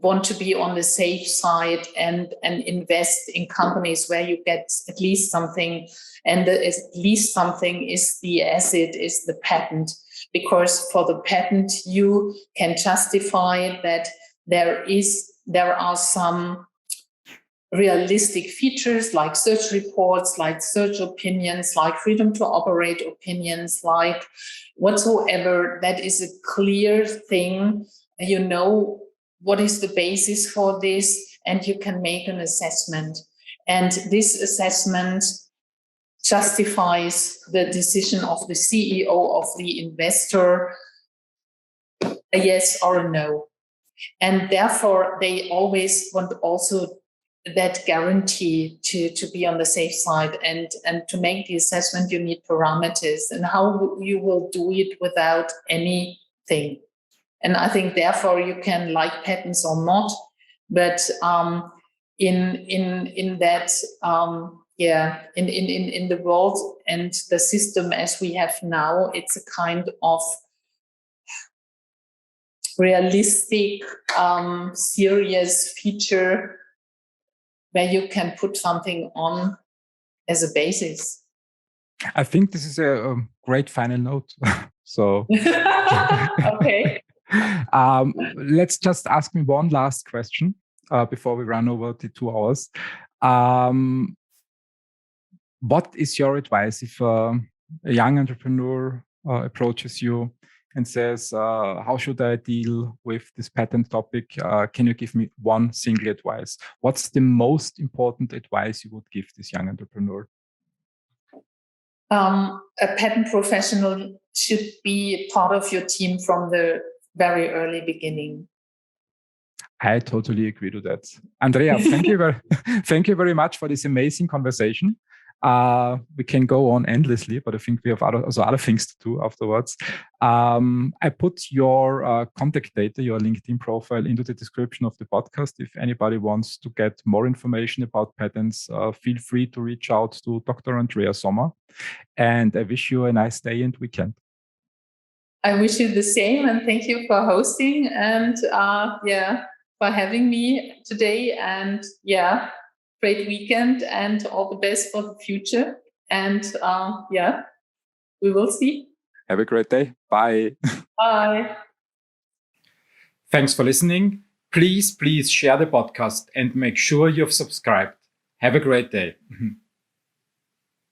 want to be on the safe side and invest in companies where you get at least something, and at least something is the asset, is the patent, because for the patent you can justify that there are some realistic features like search reports, like search opinions, like freedom to operate opinions, like whatsoever. That is a clear thing. You know what is the basis for this, and you can make an assessment. And this assessment justifies the decision of the CEO, of the investor, a yes or a no. And therefore, they always want also that guarantee to be on the safe side. And to make the assessment, you need parameters, and how you will do it without anything. And I think, therefore, you can like patents or not, but in that in the world and the system as we have now, it's a kind of realistic, serious feature where you can put something on as a basis. I think this is a great final note. So, okay. Let's just ask me one last question before we run over the 2 hours. What is your advice if a young entrepreneur approaches you and says, how should I deal with this patent topic? Can you give me one single advice? What's the most important advice you would give this young entrepreneur? A patent professional should be part of your team from the very early beginning. I totally agree to that. Andrea, thank you very much for this amazing conversation. We can go on endlessly, but I think we have other things to do afterwards. I put your contact data, your LinkedIn profile, into the description of the podcast. If anybody wants to get more information about patents, feel free to reach out to Dr. Andrea Sommer. And I wish you a nice day and weekend. I wish you the same, and thank you for hosting and for having me today. And great weekend and all the best for the future. And we will see. Have a great day. Bye. Bye. Thanks for listening. Please share the podcast and make sure you've subscribed. Have a great day.